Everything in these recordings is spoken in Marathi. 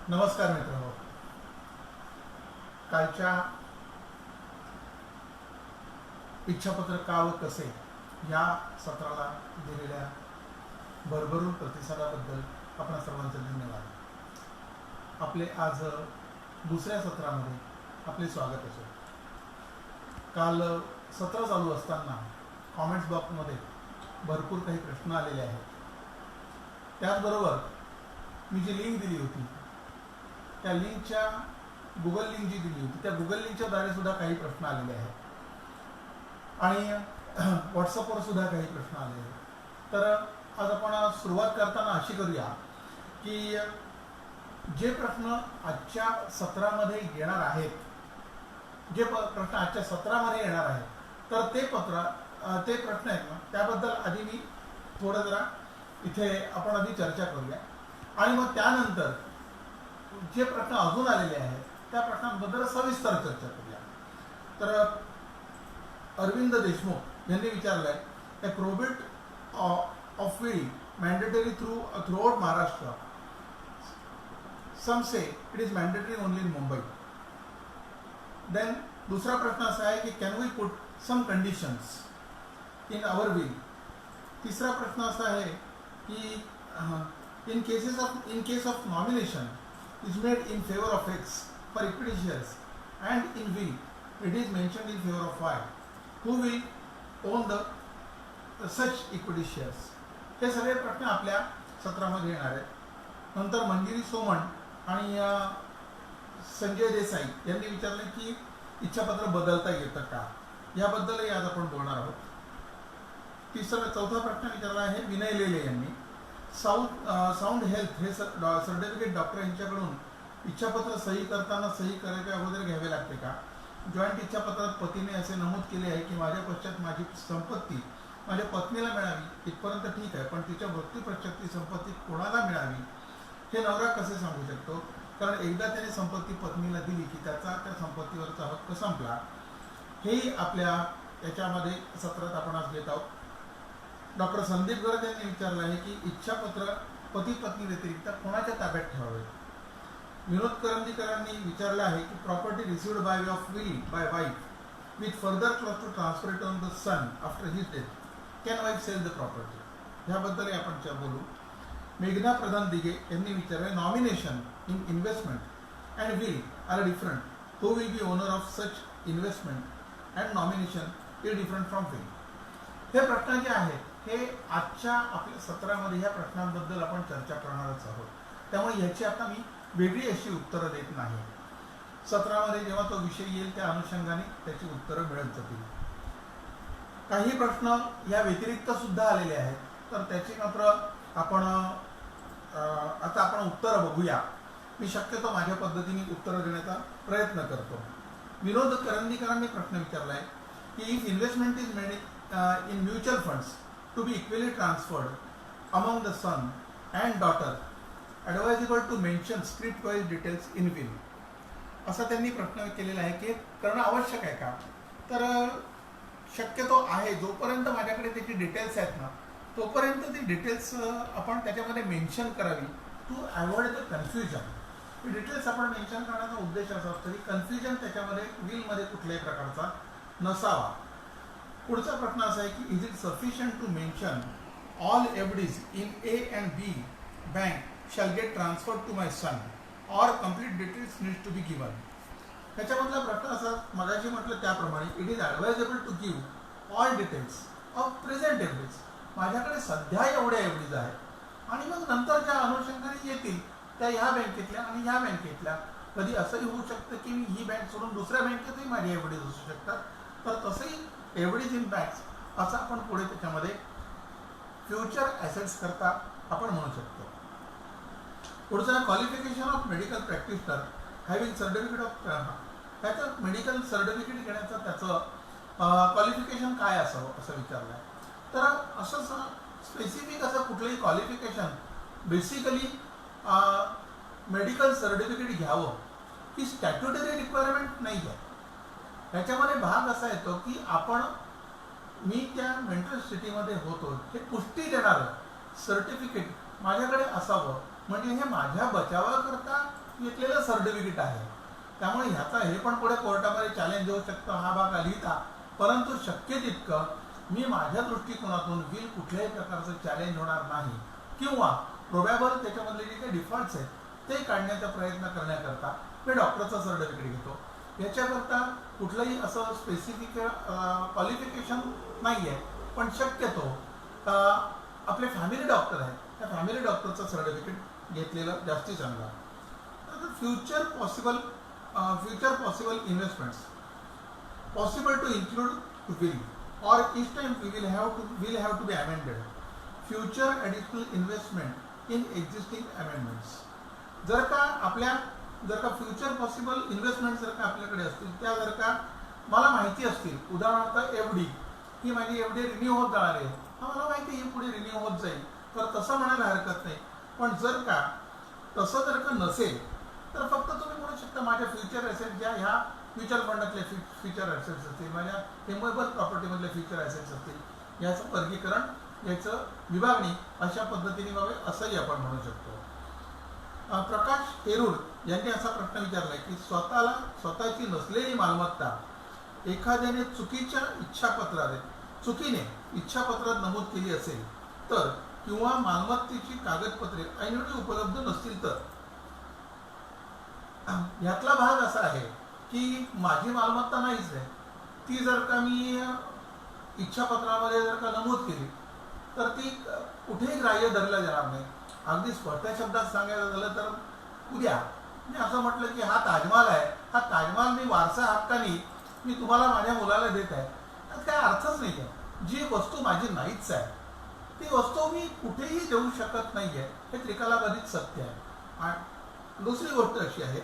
नमस्कार मित्रांनो. कालच्या इच्छापत्र का व कसे या सत्राला दिलेल्या भरभरून प्रतिसादाबद्दल आपण सर्वांचे धन्यवाद. आपले आज दुसऱ्या सत्रामध्ये आपले स्वागत असो. काल सत्र चालू असताना कॉमेंट्स बॉक्समध्ये भरपूर काही प्रश्न आलेले आहेत. त्याचबरोबर मी जी लिंक दिली होती त्या लिंकच्या गुगल लिंक जी दिली होती त्या गुगल लिंकच्या द्वारे सुद्धा काही प्रश्न आलेले आहेत आणि व्हॉट्सअपवर सुद्धा काही प्रश्न आलेले आहेत. तर आज आपण सुरुवात करताना अशी करूया की जे प्रश्न आजच्या सत्रामध्ये येणार आहेत, जे प्रश्न आजच्या सत्रामध्ये येणार आहेत, तर ते प्रश्न आहेत ना, त्याबद्दल आधी मी थोडं जरा इथे आपण आधी चर्चा करूया आणि मग त्यानंतर जे प्रश्न अजून आलेले आहेत त्या प्रश्नांबद्दल सविस्तर चर्चा करूया. तर अरविंद देशमुख यांनी विचारलंय की probate of will mandatory throughout Maharashtra. Some say it is mandatory only in Mumbai. Then दूसरा प्रश्न असा आहे की can we put some conditions in our will. तीसरा प्रश्न असा आहे की in case of nomination is made in favor of X for equity shares and in will it is mentioned in favor of Y, who will own the such equity shares. हे सगळे प्रश्न आपल्या सत्रामध्ये येणार आहेत. नंतर मंजिरी सोमण आणि संजय देसाई यांनी विचारले की इच्छापत्र बदलता येतं का, याबद्दलही आज आपण बोलणार आहोत. चौथा प्रश्न विचारला आहे विनय लेले यांनी. साऊंड हेल्थ हे सर्टिफिकेट डॉक्टर यांच्याकडून इच्छापत्र सही करताना सही करायच्या अगोदर घ्यावे लागते का? जॉईंट इच्छापत्रात पतीने असे नमूद केले आहे की माझ्या पश्चात माझी संपत्ती माझ्या पत्नीला मिळावी इथपर्यंत ठीक आहे, पण तिच्या मृत्यूपश्चात ती संपत्ती कोणाला मिळावी हे नवरा कसे सांगू शकतो? कारण एकदा त्याने संपत्ती पत्नीला दिली की त्याचा त्या संपत्तीवरचा हक्क संपला. हेही आपल्या याच्यामध्ये सत्रात आपण आज घेत आहोत. डॉक्टर संदीप गर्ग यांनी विचारलं आहे की इच्छापत्र पती पत्नी व्यतिरिक्त कोणाच्या ताब्यात ठेवावे. विनोद करंदीकरांनी विचारलं आहे की property received by of will by wife with further clause to transfer it on the son after his death can wife sell the property. ह्याबद्दलही आपण बोलू. मेघना प्रधान दिघे यांनी विचारले nomination in investment and will are different. Who will be owner of such investment and nomination is different from will. हे प्रश्न जे आहेत हे आजच्या आपल्या सत्रामध्ये ह्या प्रश्नांबद्दल आपण चर्चा करणारच आहोत. त्यामुळे याची आता मी वेगळी अशी उत्तरं देत नाही. सत्रामध्ये जेव्हा तो विषय येईल त्या अनुषंगाने त्याची उत्तरं मिळत जातील. काही प्रश्न या व्यतिरिक्त सुद्धा आलेले आहेत, तर त्याची मात्र आपण उत्तरं बघूया. मी शक्यतो माझ्या पद्धतीने उत्तरं देण्याचा प्रयत्न करतो. विनोद करंदीकरांनी प्रश्न विचारला आहे की if investment is made in mutual funds to be equally transferred among the son and daughter, advisable to mention script-wise details in will. असा त्यांनी प्रश्न केलेला आहे की करणं आवश्यक आहे का? तर शक्यतो आहे. जोपर्यंत माझ्याकडे त्याची डिटेल्स आहेत ना तोपर्यंत ती डिटेल्स आपण त्याच्यामध्ये मेन्शन करावी to avoid the confusion. Details आपण मेन्शन करण्याचा उद्देश असा असतो की कन्फ्युजन त्याच्यामध्ये विलमध्ये कुठल्याही प्रकारचा नसावा. पुढचा प्रश्न असा आहे की is it sufficient to mention all FDs in A and B bank shall get transfer to my son or complete details needs to be given. त्याच्यामधला प्रश्न असा मगाशी म्हटलं त्याप्रमाणे it is advisable to give all details of present FDs. माझ्याकडे सध्या एवढ्या एफडीज आहेत आणि मग नंतर ज्या अनुषंगाने येतील त्या ह्या बँकेतल्या आणि ह्या बँकेतल्या. कधी असंही होऊ शकतं की मी ही बँक सोडून दुसऱ्या बँकेतही माझी एफडीज असू शकतात. तर तसंही एवढीच इम्पॅक्ट्स असं आपण पुढे त्याच्यामध्ये फ्युचर ॲसेट्स करता आपण म्हणू शकतो. पुढचं qualification of medical practitioner having certificate of त्याचं मेडिकल सर्टिफिकेट घेण्याचं त्याचं क्वालिफिकेशन काय असावं असं विचारलं आहे. तर असं स्पेसिफिक असं कुठलंही क्वालिफिकेशन बेसिकली मेडिकल सर्टिफिकेट घ्यावं ही स्टॅट्युटरी रिक्वायरमेंट नाही आहे. त्याच्यामध्ये भाग असा येतो की मी त्या मेंटल स्थितीमध्ये होतो हे पुष्टी देणारं सर्टिफिकेट माझ्याकडे असावं. म्हणजे हे माझ्या बचावाकरता घेतलेलं सर्टिफिकेट आहे. त्यामुळे ह्याचा हे पण पुढे कोर्टामध्ये चॅलेंज होऊ शकतं हा भाग लिहिता. परंतु शक्य तितकं मी माझ्या दृष्टिकोनातून विल कुठल्याही प्रकारचं चॅलेंज होणार नाही किंवा प्रोबॅबल त्याच्यामधले जे काही डिफॉल्ट्स आहेत ते काढण्याचा प्रयत्न करण्याकरता मी डॉक्टरचं सर्टिफिकेट घेतो. याच्याकरता कुठलंही असं स्पेसिफिक क्वालिफिकेशन नाही आहे, पण शक्यतो आपले फॅमिली डॉक्टर आहेत त्या फॅमिली डॉक्टरचं सर्टिफिकेट घेतलेलं जास्ती चांगलं. Future possible investments possible to include will or each time we will have to be amended. Future additional investment in existing amendments. जर का फ्युचर पॉसिबल इन्व्हेस्टमेंट जर का आपल्याकडे असतील त्या जर का मला माहिती असतील, उदाहरणार्थ एफडी ही माझी एफडी रिन्यू होत जाणार आहे, मला माहिती ही पुढे रिन्यू होत जाईल, तर तसं म्हणायला हरकत नाही. पण जर का तसं जर का नसेल तर फक्त तुम्ही म्हणू शकता माझ्या फ्युचर ॲसेट ज्या ह्या म्युच्युअल फंडातले फ्युचर ॲसेट्स असतील, माझ्या इमूवेबल प्रॉपर्टीमधले फ्युचर ॲसेट्स असतील, याचं वर्गीकरण याचं विभागणी अशा पद्धतीने व्हावे असंही आपण म्हणू शकतो. प्रकाश हेरूर यांनी असा प्रश्न विचारला की स्वतःची नसलेली मालमत्ता एखाद्याने चुकीने इच्छापत्रात नमूद केली असेल तर किंवा मालमत्तेची कागदपत्रे ऐनवेळी उपलब्ध नसतील तर. यातला भाग असा आहे की माझी मालमत्ता नाहीच आहे, ती जर का मी इच्छापत्रामध्ये जर का नमूद केली तर ती कुठेही ग्राह्य धरल्या जाणार नाही. अगदी स्पष्ट शब्दात सांगायचं झालं तर उद्या मी असं म्हटलं की हा ताजमहाल आहे, हा ताजमहाल मी वारसा हक्काने मी तुम्हाला माझ्या मुलाला देत आहे, त्यात काय अर्थच नाही आहे. जी वस्तू माझी नाहीच आहे ती वस्तू मी कुठेही देऊ शकत नाही आहे, हे त्रिकालाबाधित सत्य आहे. आणि दुसरी गोष्ट अशी आहे,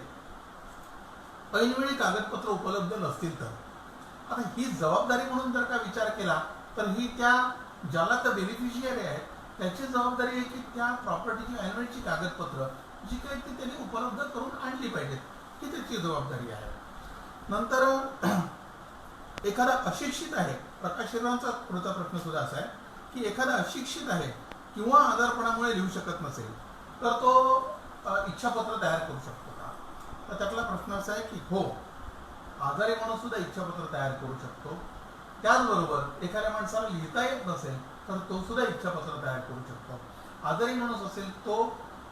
ऐनवेळी कागदपत्र उपलब्ध नसतील तर. आता ही जबाबदारी म्हणून जर का विचार केला तर ही त्या ज्याला तर बेनिफिशियरी आहे त्याची जबाबदारी आहे की त्या प्रॉपर्टीची ऐनवेळची कागदपत्र जी काही ती त्यांनी उपलब्ध करून आणली पाहिजेत, ही त्याची जबाबदारी आहे. नंतर एखादा अशिक्षित आहे, प्रकाश हेरूरांचा पुढचा प्रश्न सुद्धा असा आहे की एखादा अशिक्षित आहे किंवा आजारपणामुळे लिहू शकत नसेल तर तो इच्छापत्र तयार करू शकतो का. तर त्यातला प्रश्न असा आहे की हो, आजारी माणूस सुद्धा इच्छापत्र तयार करू शकतो. त्याचबरोबर एखाद्या माणसाला लिहिता येत नसेल तर तो सुद्धा इच्छापत्र तयार करू शकतो. आजारी माणूस असेल तो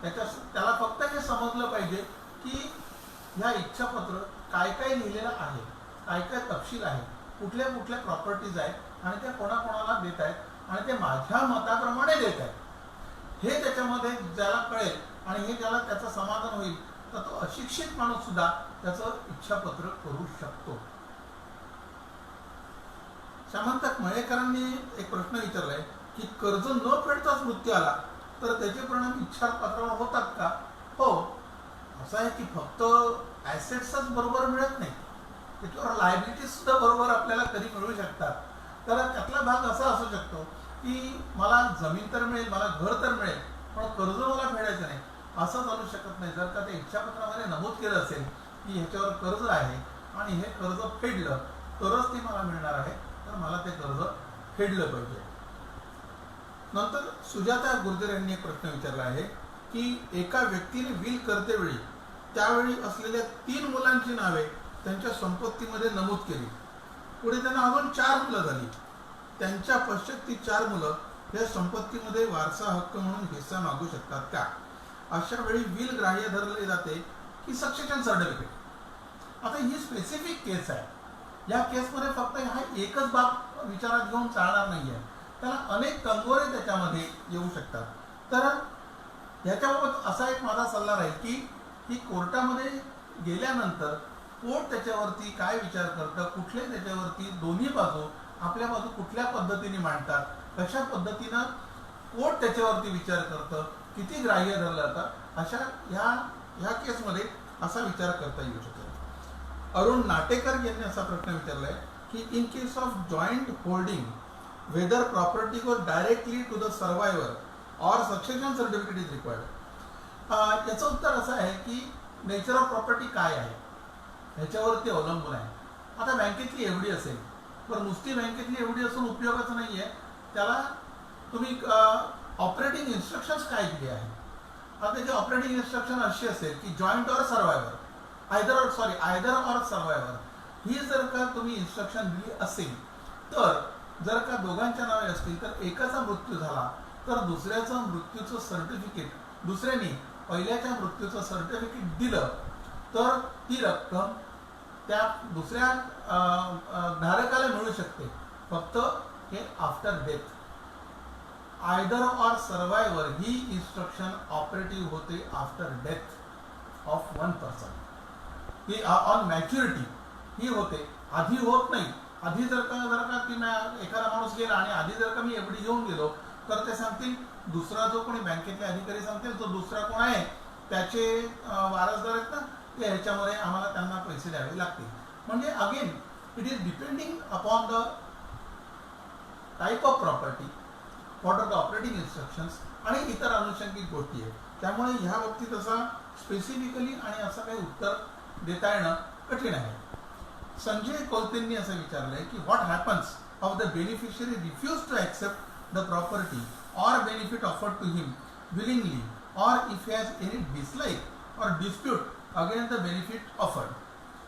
त्याला फक्त हे समजलं पाहिजे की ह्या इच्छापत्र काय काय लिहिलेलं आहे, काय काय तपशील आहे, कुठल्या कुठल्या प्रॉपर्टीज आहेत आणि त्या कोणाकोणाला देत आहेत आणि ते माझ्या मताप्रमाणे देत आहेत, हे त्याच्यामध्ये ज्याला कळेल आणि हे ज्याला त्याचं समाधान होईल तर तो अशिक्षित माणूस सुद्धा त्याचं इच्छापत्र करू शकतो. श्यामंतक मयेकरांनी एक प्रश्न विचारलाय की कर्ज न फेडताच मृत्यू आला तर त्याचे परिणाम इच्छापत्रावर होतात का. हो, असं आहे की फक्त ॲसेट्सच बरोबर मिळत नाही, त्याच्यावर लायबिलिटीज सुद्धा बरोबर आपल्याला कधी मिळू शकतात. तर त्यातला भाग असा असू शकतो की मला जमीन तर मिळेल, मला घर तर मिळेल, पण कर्ज मला फेडायचं नाही असं चालू शकत नाही. जर का ते इच्छापत्रामध्ये नमूद केलं असेल की ह्याच्यावर कर्ज आहे आणि हे कर्ज फेडलं तरच ते मला मिळणार आहे, तर मला ते कर्ज फेडलं पाहिजे. नंतर सुजाता गुर्जर यांनी एक प्रश्न विचारला आहे की एका व्यक्तीने विल करतेवेळी त्यावेळी असलेल्या 3 मुलांची नावे त्यांच्या संपत्तीमध्ये नमूद केली, पुढे त्यांना अजून 4 मुलं झाली, त्यांच्या पश्चात ती 4 मुलं या संपत्तीमध्ये वारसा हक्क म्हणून हिस्सा मागू शकतात का. अशा वेळी विल ग्राह्य धरले जाते की सक्सेशन सर्टिफिकेट. आता ही स्पेसिफिक केस आहे, या केसमध्ये फक्त हा एकच बाब विचारात घेऊन चालणार नाही आहे, त्याला अनेक कंगोरे त्याच्यामध्ये येऊ शकतात. तर याच्याबाबत असा एक माझा सल्ला राहील की ही कोर्टामध्ये गेल्यानंतर कोर्ट त्याच्यावरती काय विचार करतं, कुठले त्याच्यावरती दोन्ही बाजू आपल्या बाजू कुठल्या पद्धतीने मांडतात, कशा पद्धतीनं कोर्ट त्याच्यावरती विचार करतं, किती ग्राह्य धरलं जातं, अशा ह्या केसमध्ये असा विचार करता येऊ शकेल. अरुण नाटेकर यांनी असा प्रश्न विचारलाय की in case of joint holding whether property goes directly to the survivor or succession certificate is required. याचं उत्तर असं आहे की नेचर ऑफ प्रॉपर्टी काय आहे ह्याच्यावरती अवलंबून आहे. आता बँकेतली एफडी असेल, पण नुसती बँकेतली एफडी असून उपयोगाचं नाही आहे, त्याला तुम्ही ऑपरेटिंग इन्स्ट्रक्शन्स काय दिले आहे आता त्याची ऑपरेटिंग इन्स्ट्रक्शन अशी असेल की joint or सर्वायव्हर, either or survivor ही जर का तुम्ही इन्स्ट्रक्शन दिली असेल, तर जर का दोघांच्या नावे असतील तर एकाचा मृत्यू झाला तर दुसऱ्याचं मृत्यूचं सर्टिफिकेट, दुसऱ्याने पहिल्याच्या मृत्यूचं सर्टिफिकेट दिलं तर ती रक्कम त्या दुसऱ्या धारकाला मिळू शकते, फक्त हे after death. Either or survivor ही इन्स्ट्रक्शन ऑपरेटिव्ह होते after death of one person. ही ऑन मॅच्युरिटी ही होते, आधी होत नाही. आधी जर का ती एखादा माणूस गेला आणि आधी जर का मी एफडी घेऊन गेलो तर ते सांगतील, दुसरा जो कोणी बँकेतले अधिकारी सांगतील जो दुसरा कोण आहे त्याचे वारसदार आहेत ना, ते ह्याच्यामध्ये आम्हाला त्यांना पैसे द्यावे लागतील. म्हणजे again it is depending upon the type of property, what are the operating instructions आणि इतर अनुषंगिक गोष्टी आहेत. त्यामुळे ह्या बाबतीत असा स्पेसिफिकली आणि असं काही उत्तर देता येणं कठीण आहे. संजय कौलतेंनी असं विचारलंय की what happens of the beneficiary refuse to accept the property or benefit offered to him willingly or if has any dislike or dispute against the benefit offered.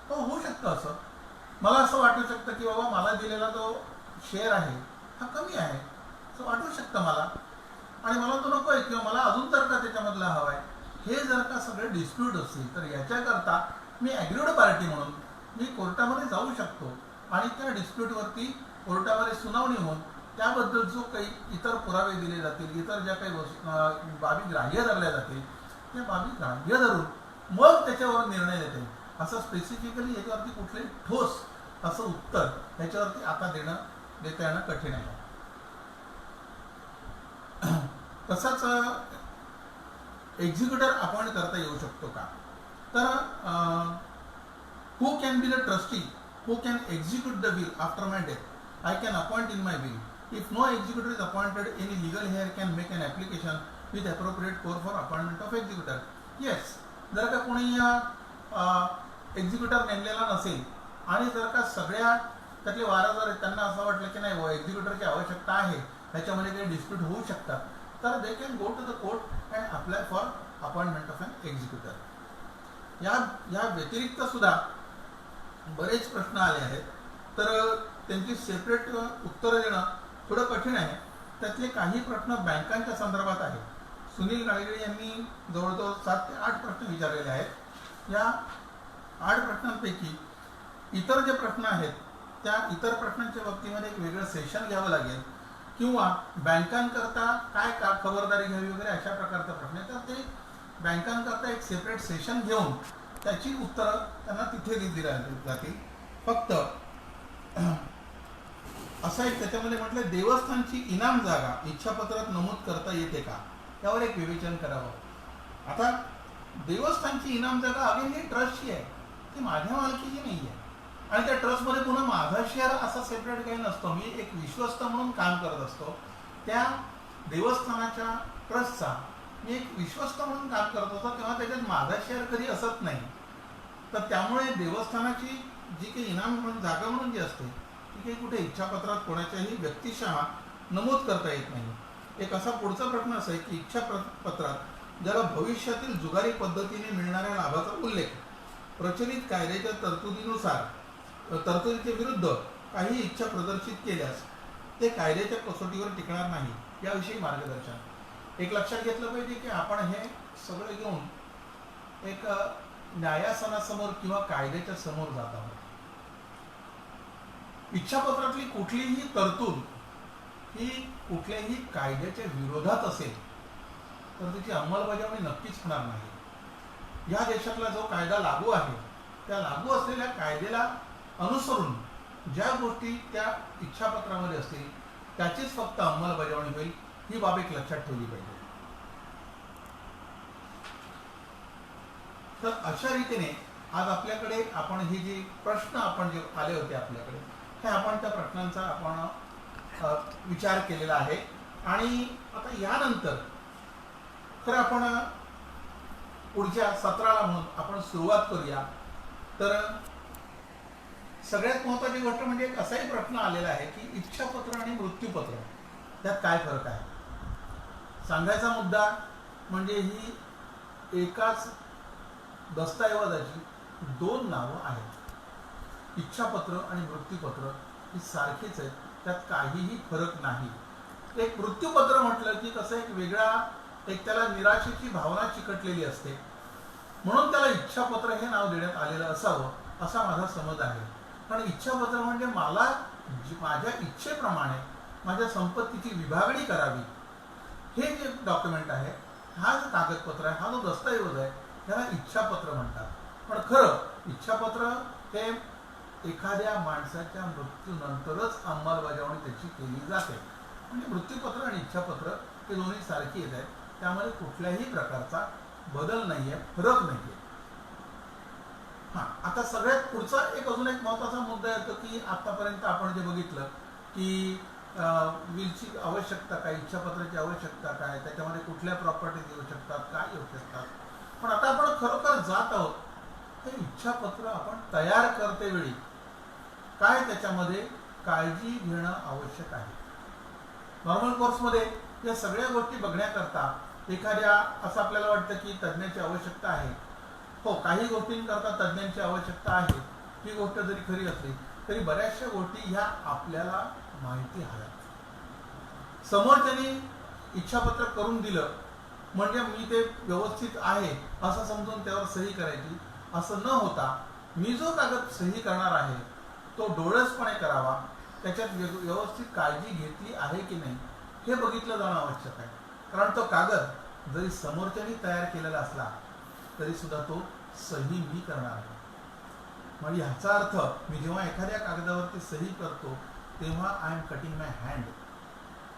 तो होऊ शकतं असं. मला असं वाटू शकतं की बाबा मला दिलेला जो शेअर आहे हा कमी आहे असं वाटू शकतं मला, आणि मला तो नको आहे किंवा मला अजून तर का त्याच्यामधला हवा आहे. हे जर का सगळे डिस्प्यूट असतील तर याच्याकरता मी ॲग्रीड पार्टी म्हणून मी कोर्टामध्ये जाऊ शकतो आणि त्या डिस्प्यूटवरती कोर्टामध्ये सुनावणी होऊन त्याबद्दल जो काही इतर पुरावे दिले जातील, इतर ज्या काही बाबी ग्राह्य धरल्या जातील त्या बाबी ग्राह्य धरून मग त्याच्यावर निर्णय देते. असं स्पेसिफिकली याच्यावरती कुठले ठोस असं उत्तर याच्यावरती आता देता येणं कठीण आहे. तसंच एक्झिक्युटर अपॉइंट करता येऊ शकतो का, तर who can be the trustee who can execute the will after my death? I can appoint in my will. If no executor is appointed, any legal heir can make an application with appropriate court for appointment of executor. Yes, जर का कोणी एक्झिक्युटर नेमलेला नसेल आणि जर का सगळ्या त्यातले वारसदार आहेत त्यांना असं वाटलं की नाही एक्झिक्युटरची आवश्यकता आहे, ह्याच्यामध्ये काही डिस्प्यूट होऊ शकतात, तर they can go to the court and apply for appointment of an executor. या व्यतिरिक्त सुद्धा बरेच प्रश्न आले आहेत, तर त्यांची सेपरेट उत्तरं देणं थोडं कठीण आहे. त्यातले काही प्रश्न बँकांच्या संदर्भात आहेत. सुनील गाडगे यांनी जवळजवळ 7 ते 8 प्रश्न विचारलेले आहेत. या 8 प्रश्नांपैकी इतर जे प्रश्न आहेत त्या इतर प्रश्नांच्या बाबतीमध्ये एक वेगळं सेशन घ्यावं लागेल किंवा बँकांकरता काय का खबरदारी घ्यावी वगैरे अशा प्रकारचा प्रश्न आहे, तर ते बँकांकरता एक सेपरेट सेशन घेऊन त्याची उत्तरं त्यांना तिथे दिली जातील. फक्त असं एक त्याच्यामध्ये म्हटलं देवस्थानची इनाम जागा इच्छापत्रात नमूद करता येते का, यावर एक विवेचन करावं. आता देवस्थानची इनाम जागा अगेन ही ट्रस्टची आहे, ती माझ्या मालकीची नाही आहे आणि त्या ट्रस्टमध्ये पुन्हा माझा शेअर असा सेपरेट काही नसतो. मी एक विश्वस्त म्हणून काम करत असतो. त्या देवस्थानाच्या ट्रस्टचा मी एक विश्वस्त म्हणून काम करत होतो तेव्हा त्याच्यात माझा शेअर कधी असत नाही. तर त्यामुळे देवस्थानाची जी काही इनाम म्हणून जागा म्हणून जी असते ती काही कुठे इच्छापत्रात कोणाच्याही व्यक्तिशः नमूद करता येत नाही. एक असा पुढचा प्रश्न असा आहे की इच्छापत्रात ज्याला भविष्यातील जुगारी पद्धतीने मिळणाऱ्या लाभाचा उल्लेख प्रचलित कायद्याच्या तरतुदीच्या विरुद्ध काही इच्छा प्रदर्शित केल्यास ते कायद्याच्या कसोटीवर टिकणार नाही, याविषयी मार्गदर्शन. एक लक्षात घेतलं पाहिजे की आपण हे सगळं घेऊन एक न्यायासनासमोर किंवा कायद्याच्या समोर जात आहोत. इच्छापत्रातली कुठलीही तरतूद ही कुठल्याही कायद्याच्या विरोधात असेल तर त्याची अंमलबजावणी नक्कीच होणार नाही. या देशातला जो कायदा लागू आहे त्या लागू असलेल्या कायद्याला अनुसरून ज्या गोष्टी त्या इच्छापत्रामध्ये असतील त्याचीच फक्त अंमलबजावणी होईल, ही बाब एक लक्षात ठेवली पाहिजे. तर अशा रीतीने आज आपल्याकडे आपण हे जे प्रश्न आपण जे आले होते आपल्याकडे हे आपण त्या प्रश्नांचा आपण विचार केलेला आहे. आणि आता यानंतर तर आपण पुढच्या सत्राला म्हणून आपण सुरुवात करूया. तर सगळ्यात महत्त्वाची गोष्ट म्हणजे एक असाही प्रश्न आलेला आहे की इच्छापत्र आणि मृत्यूपत्र त्यात काय फरक आहे. सांगायचा मुद्दा म्हणजे ही एकाच दस्तऐवजाची दोन नावं आहेत. इच्छापत्र आणि मृत्यूपत्र ही सारखीच आहेत, त्यात काहीही फरक नाही. एक मृत्यूपत्र म्हटलं की कसं एक वेगळा, एक त्याला निराशेची भावना चिकटलेली असते, म्हणून त्याला इच्छापत्र हे नाव देण्यात आलेलं असावं असा माझा समज आहे. कारण इच्छापत्र म्हणजे मला माझ्या इच्छेप्रमाणे माझ्या संपत्तीची विभागणी करावी, हे जे डॉक्युमेंट आहे, हा जो कागदपत्र आहे, हा जो दस्तऐवज आहे, त्याला इच्छापत्र म्हणतात. पण खरं इच्छापत्र हे एखाद्या माणसाच्या मृत्यूनंतरच अंमलबजावणी त्याची केली जाते. म्हणजे मृत्यूपत्र आणि इच्छापत्र हे दोन्ही सारखी येत आहेत, त्यामध्ये कुठल्याही प्रकारचा बदल नाहीये, फरक नाहीये. हा, आता सगळ्यात पुढचा एक अजून एक महत्वाचा मुद्दा येतो की आतापर्यंत आपण जे बघितलं की विलची आवश्यकता काय, इच्छापत्राची आवश्यकता काय, त्याच्यामध्ये कुठल्या प्रॉपर्टीज येऊ शकतात, काय येऊ शकतात. पण आता आपण खरोखर जात आहोत, हे इच्छापत्र आपण तयार करते वेळी काय त्याच्यामध्ये काळजी घेणं आवश्यक आहे. नॉर्मल कोर्समध्ये या सगळ्या गोष्टी बघण्याकरता एखाद्या असं आपल्याला वाटतं की तज्ज्ञाची आवश्यकता आहे. हो, काही गोष्टींकरता तज्ज्ञांची आवश्यकता आहे, ही गोष्ट जरी खरी असली तरी बऱ्याचशा गोष्टी ह्या आपल्याला माहिती हव्यात. समोरच्याने इच्छापत्र करून दिलं म्हणजे मी ते व्यवस्थित आहे असं समजून त्यावर सही करायची, असं न होता मी जो कागद सही करणार आहे तो डोळसपणे करावा, त्याच्यात व्यवस्थित काळजी घेतली आहे की नाही हे बघितलं जाणं आवश्यक आहे. कारण तो कागद जरी समोरच्याने तयार केलेला असला तरी सुद्धा तो सही मी करणार आहे. म्हणजे ह्याचा अर्थ मी जेव्हा एखाद्या कागदावरती सही करतो तेव्हा I am cutting my hand.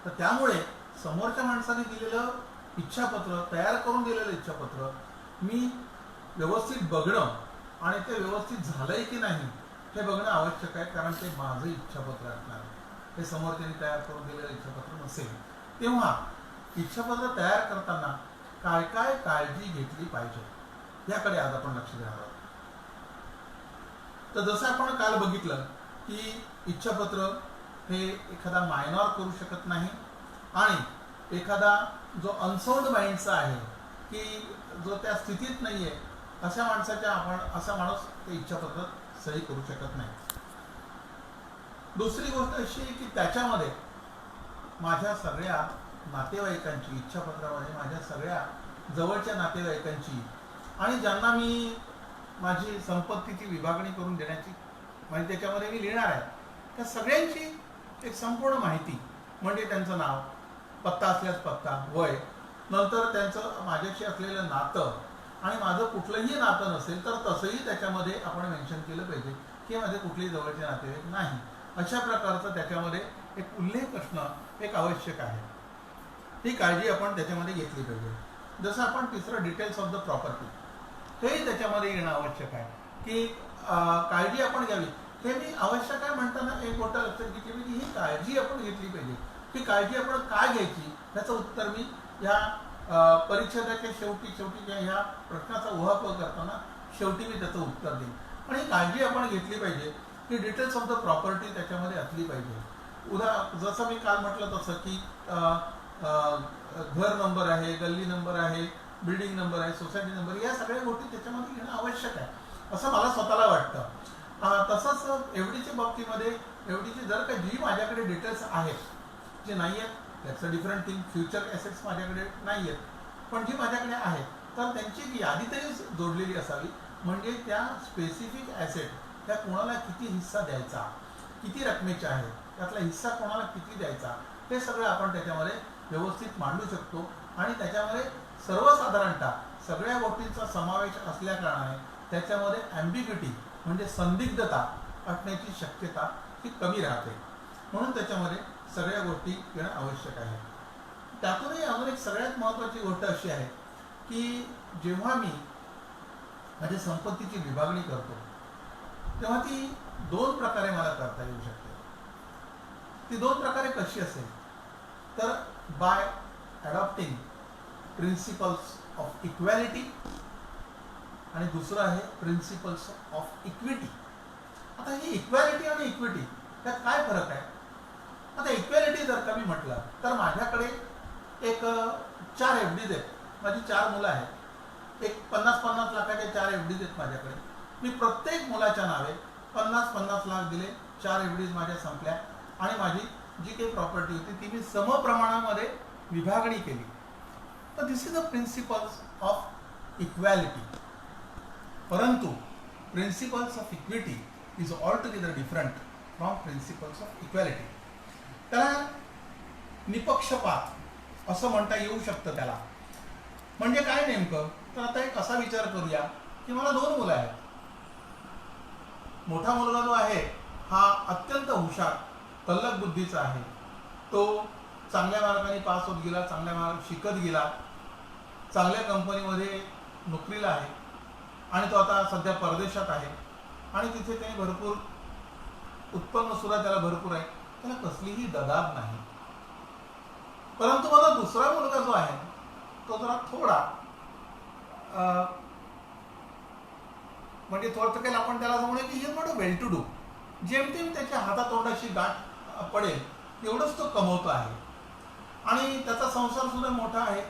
तर त्यामुळे समोरच्या माणसाने दिलेलं इच्छापत्र, तयार करून दिलेलं इच्छापत्र मी व्यवस्थित बघणं आणि ते व्यवस्थित झालंय की नाही हे बघणं आवश्यक आहे. कारण ते माझं इच्छापत्र असणार आहे, हे समोरच्याने तयार करून दिलेलं इच्छापत्र नसेल. तेव्हा इच्छापत्र तयार करताना काय काय काळजी घेतली पाहिजे याकडे आज आपण लक्ष देणार आहोत. तर जसं आपण काल बघितलं की इच्छापत्र हे एखादा मायनॉर करू शकत नाही आणि एखादा जो अनसाउंड माइंडचा आहे की जो त्या स्थितीत नाहीये अशा माणसाच्या असा माणूस ते इच्छापत्र सही करू शकत नाही. दुसरी गोष्ट अशी आहे की त्याच्यामध्ये माझ्या सगळ्या नातेवाईकांची, इच्छापत्रामध्ये माझ्या सगळ्या जवळच्या नातेवाईकांची आणि ज्यांना मी माझी संपत्तीची विभागणी करून देण्याची म्हणजे त्याच्यामध्ये मी लिहिणार आहे त्या सगळ्यांची एक संपूर्ण माहिती, म्हणजे त्यांचं नाव, पत्ता असल्यास पत्ता, वय, नंतर त्यांचं माझ्याशी असलेलं नातं आणि माझं कुठलंही नातं नसेल तर तसंही त्याच्यामध्ये आपण मेन्शन केलं पाहिजे की माझे कुठलेही जवळचे नातेवाईक नाही. अशा प्रकारचं त्याच्यामध्ये एक उल्लेख असणं एक आवश्यक आहे. ही काळजी आपण त्याच्यामध्ये घेतली पाहिजे. जसं आपण तिसरं डिटेल्स ऑफ द प्रॉपर्टी हेही त्याच्यामध्ये येणं आवश्यक आहे की काळजी आपण घ्यावी. हे मी आवश्यक आहे म्हणताना एक गोष्ट लक्षात घेतली की ही काळजी आपण घेतली पाहिजे. ही काळजी आपण काय घ्यायची याचं उत्तर मी या परिच्छेदाच्या शेवटी ह्या प्रश्नाचा उहापोह करताना शेवटी मी त्याचं उत्तर देईन. पण ही काळजी आपण घेतली पाहिजे की डिटेल्स ऑफ द प्रॉपर्टी त्याच्यामध्ये असली पाहिजे. जसं मी काल म्हटलं तसं की घर नंबर आहे, गल्ली नंबर आहे, बिल्डिंग नंबर आहे, सोसायटी नंबर, या सगळ्या गोष्टी त्याच्यामध्ये घेणं आवश्यक आहे असं मला स्वतःला वाटतं. तसंच एवढीच्या बाबतीमध्ये एवढीची जर का जी माझ्याकडे डिटेल्स आहेत जे नाही आहेत that's a different thing, future assets माझ्याकडे नाही आहेत, पण जी माझ्याकडे आहेत तर त्यांची एक यादी तरी जोडलेली असावी. म्हणजे त्या स्पेसिफिक ॲसेट त्या कोणाला किती हिस्सा द्यायचा, किती रकमेचे आहेत, त्यातला हिस्सा कोणाला किती द्यायचा, हे सगळं आपण त्याच्यामध्ये व्यवस्थित मांडू शकतो. आणि त्याच्यामध्ये सर्वसाधारणतः सगळ्या गोष्टींचा समावेश असल्याकारणाने त्याच्यामध्ये ॲम्बिग्युटी म्हणजे संदिग्धता असण्याची शक्यता ही कमी राहते. म्हणून त्याच्यामध्ये सगळ्या गोष्टी येणं आवश्यक आहे. त्यातूनही अजून एक सगळ्यात महत्त्वाची गोष्ट अशी आहे की जेव्हा मी माझ्या संपत्तीची विभागणी करतो तेव्हा ती दोन प्रकारे मला करता येऊ शकते. ती दोन प्रकारे कशी असेल तर bye adopting principles of equality आणि दुसरं आहे प्रिन्सिपल्स ऑफ इक्विटी. आता ही इक्वॅलिटी आणि इक्विटी त्यात काय फरक आहे? आता इक्वॅलिटी जर का मी म्हटलं तर माझ्याकडे एक 4 FDs आहेत, माझी 4 मुलं आहेत. एक 50-50 लाखाच्या 4 FDs आहेत माझ्याकडे. मी प्रत्येक मुलाच्या नावे 50-50 लाख दिले, 4 FDs माझ्या संपल्या आणि माझी जी काही प्रॉपर्टी होती ती मी समप्रमाणामध्ये विभागणी केली. तर this is the principles of equality. परंतु principles of equity is all together different from principles of equality. त्याला निपक्षपात असं म्हणता येऊ शकतं. त्याला म्हणजे काय नेमकं, तर आता एक असा विचार करूया की मला 2 मुलं आहेत. मोठा मुलगा जो आहे हा अत्यंत हुशार, तल्लख बुद्धीचा आहे. तो चांगल्या मार्गाने पास होत गेला, चांगल्या मार्ग शिकत गेला, चांगल्या कंपनीमध्ये नोकरीला आहे आणि तो आता सध्या परदेशात आहे आणि तिथे त्याने भरपूर उत्पन्न सुद्धा त्याला भरपूर आहे, त्याला कसलीही ददाब नाही. परंतु माझा दुसरा मुलगा जो आहे तो जरा थोडा म्हणजे थोडं काही आपण त्याला म्हणूया की he not a well to do, जेमतेम त्याच्या हातातोंडाशी गाठ पडेल एवढंच तो कमवतो आहे आणि त्याचा संसार सुद्धा मोठा आहे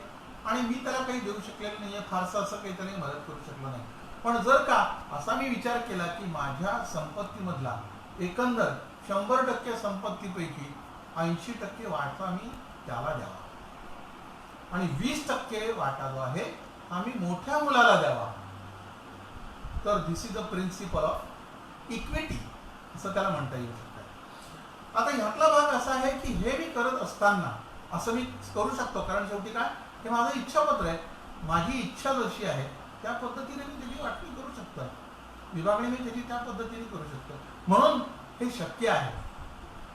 आणि मी त्याला काही देऊ शकलेलं नाही आहे, फारसं असं काही त्याने मदत करू शकलो नाही. पण जर का असा मी विचार केला की माझ्या संपत्तीमधला एकंदर 100% संपत्तीपैकी 80% वाटा मी त्याला द्यावा आणि 20% वाटा जो आहे हा मी मोठ्या मुलाला द्यावा, तर this is the principle of equity असं त्याला म्हणता येऊ शकतं. आता ह्यातला भाग असा आहे की हे मी करत असताना असं मी करू शकतो, कारण शेवटी काय, हे माझं इच्छापत्र आहे. माझी इच्छा जशी आहे त्या पद्धतीने मी त्याची वाटणी करू शकतो, विभागणी मी त्याची त्या पद्धतीने करू शकतो, म्हणून हे शक्य आहे.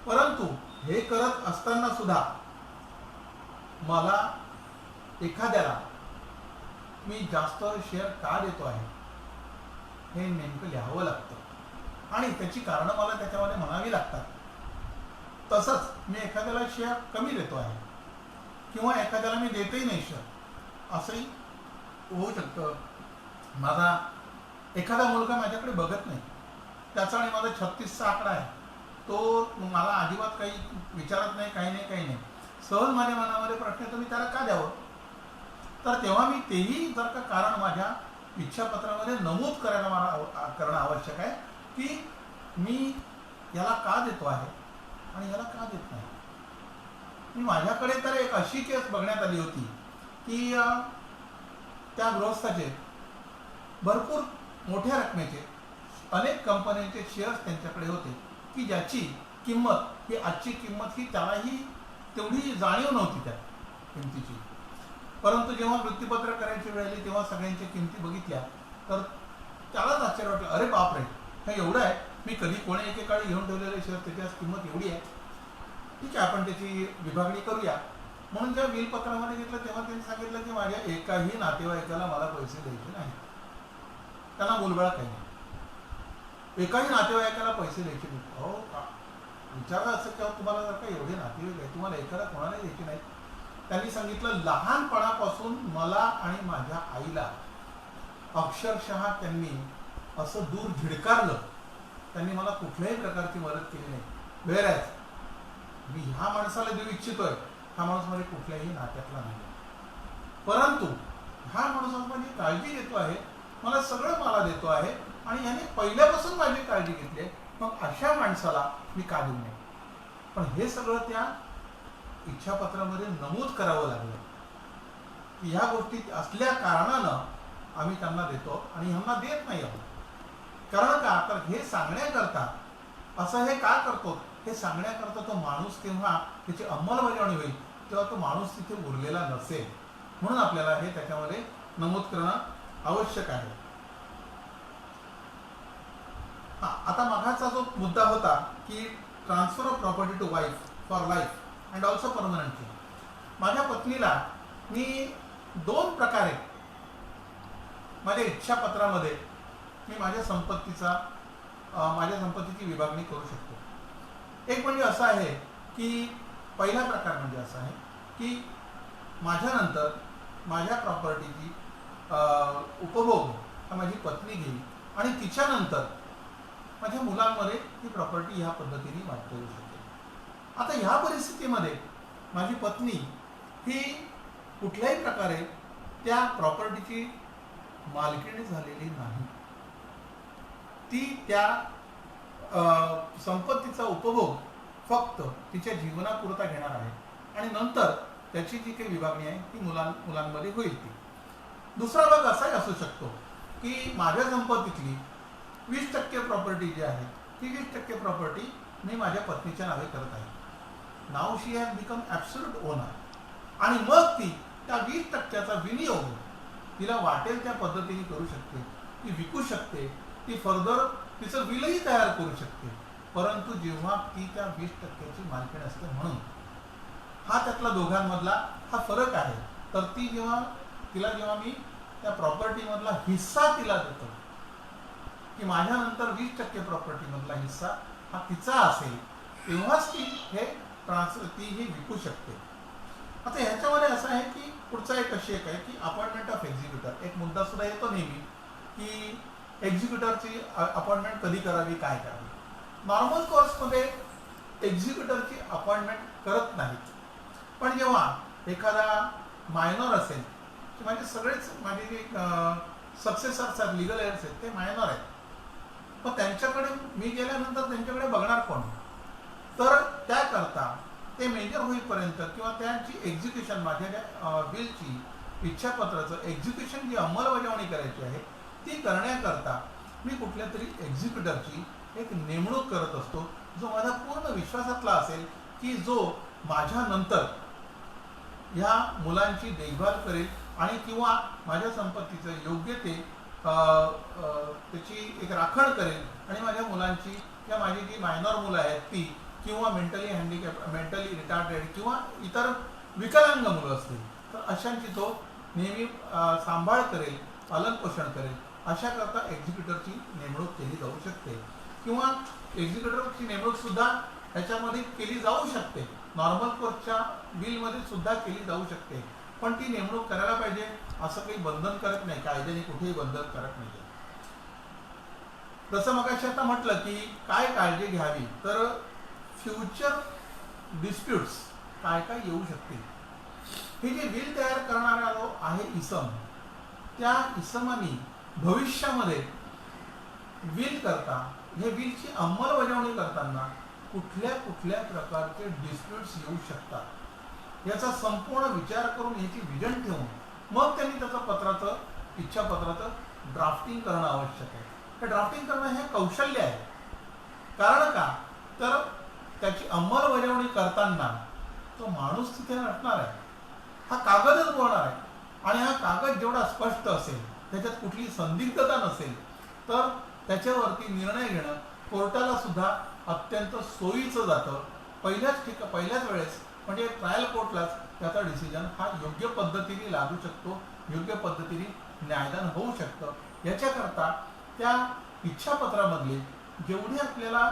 परंतु हे करत असताना सुद्धा मला एखाद्याला मी जास्त शेअर का देतो आहे हे नेमकं लिहावं लागतं आणि त्याची कारणं मला त्याच्यामध्ये म्हणावी लागतात. तसंच मी एखाद्याला शेअर कमी देतो आहे किंवा एखाद्याला मी देतही नाही शेअर, असंही होऊ शकतं. माझा एखादा मुलगा माझ्याकडे बघत नाही, त्याचा आणि माझा 36चा आकडा आहे, तो मला अजिबात काही विचारत नाही, काही नाही. सहज माझ्या मनामध्ये प्रश्न येतो, मी त्याला का द्यावं. तर तेव्हा मी तेही जर का कारण माझ्या इच्छापत्रामध्ये नमूद करणं आवश्यक आहे की मी याला का देतो आहे आणि याला का देत नाही. मी माझ्याकडे तर एक अशी केस बघण्यात आली होती की त्या गृहस्थाचे भरपूर मोठ्या रकमेचे अनेक कंपन्यांचे शेअर्स त्यांच्याकडे होते की ज्याची किंमत ही आजची किंमत ही त्यालाही तेवढी जाणीव नव्हती त्या किमतीची. परंतु जेव्हा वृत्तपत्र करायची वेळ आली तेव्हा सगळ्यांच्या किमती बघितल्या तर त्यालाच आश्चर्य वाटलं, अरे बापरे, हे एवढं आहे, मी कधी कोणी एकेकाळी घेऊन ठेवलेले शेअर त्याची आज किंमत एवढी आहे, ठीक आहे आपण त्याची विभागणी करूया. म्हणून जेव्हा बिलपत्रामध्ये घेतलं तेव्हा त्यांनी सांगितलं की माझ्या एकाही नातेवाईकाला मला पैसे द्यायचे नाही, त्यांना बोलबाळ काही नाही, एकाही नातेवाईकाला पैसे द्यायचे नाही. हो का, विचारलं असं किंवा तुम्हाला जर का एवढे नातेवाईक आहे तुम्हाला एखादा कोणाला द्यायचे नाही. त्यांनी सांगितलं लहानपणापासून मला आणि माझ्या आईला अक्षरशः त्यांनी असं दूर झिडकारलं, त्यांनी मला कुठल्याही प्रकारची मदत केली नाही. वेळच मी ह्या माणसाला देऊ इच्छितोय, हा माणूस माझ्या कुठल्याही नात्यातला नाही, परंतु हा माणूस माझी काळजी घेतो आहे, मला सगळं मला देतो आहे आणि याने पहिल्यापासून माझी काळजी घेतली आहे, मग अशा माणसाला मी का देऊ नये. पण हे सगळं त्या इच्छापत्रामध्ये नमूद करावं लागलं की ह्या गोष्टी असल्या कारणानं आम्ही त्यांना देतो आणि ह्यांना देत नाही आहोत. कारण का, तर हे सांगण्याकरता असं हे का करतो, हे सांगण्याकरता तो माणूस तेव्हा त्याची अंमलबजावणी होईल तेव्हा तो माणूस तिथे उरलेला नसेल, म्हणून आपल्याला हे त्याच्यामध्ये नमूद करणं आवश्यक आहे. आता मागाचा जो मुद्दा होता की transfer of property to wife for life and also permanently. माझ्या पत्नीला मी 2 प्रकारे माझ्या इच्छापत्रामध्ये मी माझ्या संपत्तीची विभागणी करू शकतो. एक म्हणजे असं आहे की पहिला प्रकार म्हणजे असा आहे की माझ्यानंतर माझ्या प्रॉपर्टीची उपभोग हा माझी पत्नी घेईल आणि तिच्यानंतर माझ्या मुलांमध्ये ही प्रॉपर्टी ह्या पद्धतीने वाटता येऊ शकते. आता ह्या परिस्थितीमध्ये माझी पत्नी ही कुठल्याही प्रकारे त्या प्रॉपर्टीची मालकीण झालेली नाही. ती त्या संपत्तीचा उपभोग फक्त तिच्या जीवनापुरता घेणार आहे आणि नंतर त्याची जी काही विभागणी आहे ती मुलांमध्ये होईल. ती दुसरा भाग असाही असू शकतो की माझ्या संपत्तीतली 20% प्रॉपर्टी जी आहे ती 20% प्रॉपर्टी मी माझ्या पत्नीच्या नावे करत आहे. Now she has become absolute owner आणि मग ती त्या 20%चा विनियोग तिला वाटेल त्या पद्धतीने करू शकते. ती विकू शकते, ती फर्दर तिचं विलही तयार करू शकते. परंतु जेव्हा ती त्या 20%ची मालकीण असते म्हणून हा त्यातला दोघांमधला हा फरक आहे. तर ती जेव्हा मी त्या प्रॉपर्टीमधला हिस्सा तिला देतो की माझ्यानंतर 20% प्रॉपर्टीमधला हिस्सा हा तिचा असेल तेव्हाच ती ही विकू शकते. आता ह्याच्यामध्ये असं आहे की पुढचा एक आहे की अपॉइंटमेंट ऑफ एक्झिक्युटर. एक मुद्दा सुद्धा येतो नेहमी की एक्झिक्युटरची अपॉइंटमेंट कधी करावी, काय करावी. नॉर्मल कोर्समध्ये एक्झिक्युटरची अपॉइंटमेंट करत नाहीत. पण जेव्हा एखादा मायनॉर असेल की माझे जे सक्सेसर्स आहेत, लिगल एअर्स आहेत, ते मायनॉर आहेत, मग त्यांच्याकडे मी गेल्यानंतर त्यांच्याकडे बघणार कोण. तर त्याकरता ते मेजर होईपर्यंत किंवा त्यांची एक्झिक्युशन माझ्या ज्या बिलची इच्छापत्राचं एक्झिक्युशन जी अंमलबजावणी करायची आहे ती करण्याकरता मी कुठल्या तरी एक्झिक्युटरची एक नेमणूक करत असतो जो माझा पूर्ण विश्वासातला असेल की जो माझ्यानंतर ह्या मुलांची देखभाल करेल आणि किंवा माझ्या संपत्तीचं योग्य ते त्याची एक राखण करेल आणि माझ्या मुलांची किंवा माझी जी मायनॉर मुलं आहेत ती किंवा मेंटली हँडिकॅप, मेंटली रिटार्डेड किंवा इतर विकलांग मुलं असतील तर अशांची तो नेहमी सांभाळ करेल, पालनपोषण करेल. अशा करता एक्झिक्युटरची नेमणूक केली जाऊ शकते किंवा एक्झिक्युटरची नेमणूक सुद्धा ह्याच्यामध्ये केली जाऊ शकते. नॉर्मल कोर्सच्या बिलमध्ये सुद्धा केली जाऊ शकते. पण ती नेमणूक करायला पाहिजे असं काही बंधन करत नाही, कायद्याने कुठेही बंधन करत नाही. जसं मगाशी आता म्हटलं की काय काळजी घ्यावी, तर फ्युचर डिस्प्यूट्स काय काय येऊ शकतील. हे जे बिल तयार करणारा जो आहे इसम, त्या इसमानी भविष्यामध्ये बिल करता हे बिलची अंमलबजावणी करताना कुठल्या कुठल्या प्रकारचे डिस्प्यूट्स येऊ शकतात याचा संपूर्ण विचार करून याची विजन ठेवून मग त्यांनी त्याचं इच्छापत्राचं ड्राफ्टिंग करणं आवश्यक आहे. हे ड्राफ्टिंग करणं हे कौशल्य आहे. कारण का, तर त्याची अंमलबजावणी करताना तो माणूस तिथे नसणार आहे, हा कागदच बोलणार आहे आणि हा कागद जेवढा स्पष्ट असेल, त्याच्यात कुठली संदिग्धता नसेल, तर त्याच्यावरती निर्णय घेणं कोर्टाला सुद्धा अत्यंत सोयीचं जातं. पहिल्याच वेळेस म्हणजे ट्रायल कोर्टलाच त्याचा डिसिजन हा योग्य पद्धतीने लागू शकतो, योग्य पद्धतीने न्यायदान होऊ शकतं. याच्याकरता त्या इच्छापत्रामधले जेवढे आपल्याला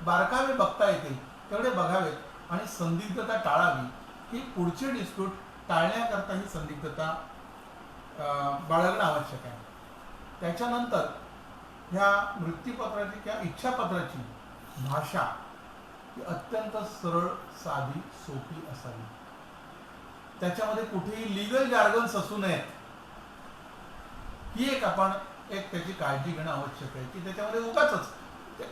बारकावे बघता येतील तेवढे बघावेत आणि संदिग्धता टाळावी. ही पुढचे डिस्प्यूट टाळण्याकरता ही संदिग्धता बाळगणं आवश्यक आहे. त्याच्यानंतर ह्या मृत्यूपत्राची किंवा इच्छापत्राची भाषा ही अत्यंत सरळ, साधी, सोपी असावी. त्याच्यामध्ये कुठेही लिगल जार्गन्स असू नयेत. ही एक त्याची काळजी घेणं आवश्यक आहे की त्याच्यामध्ये उगाचच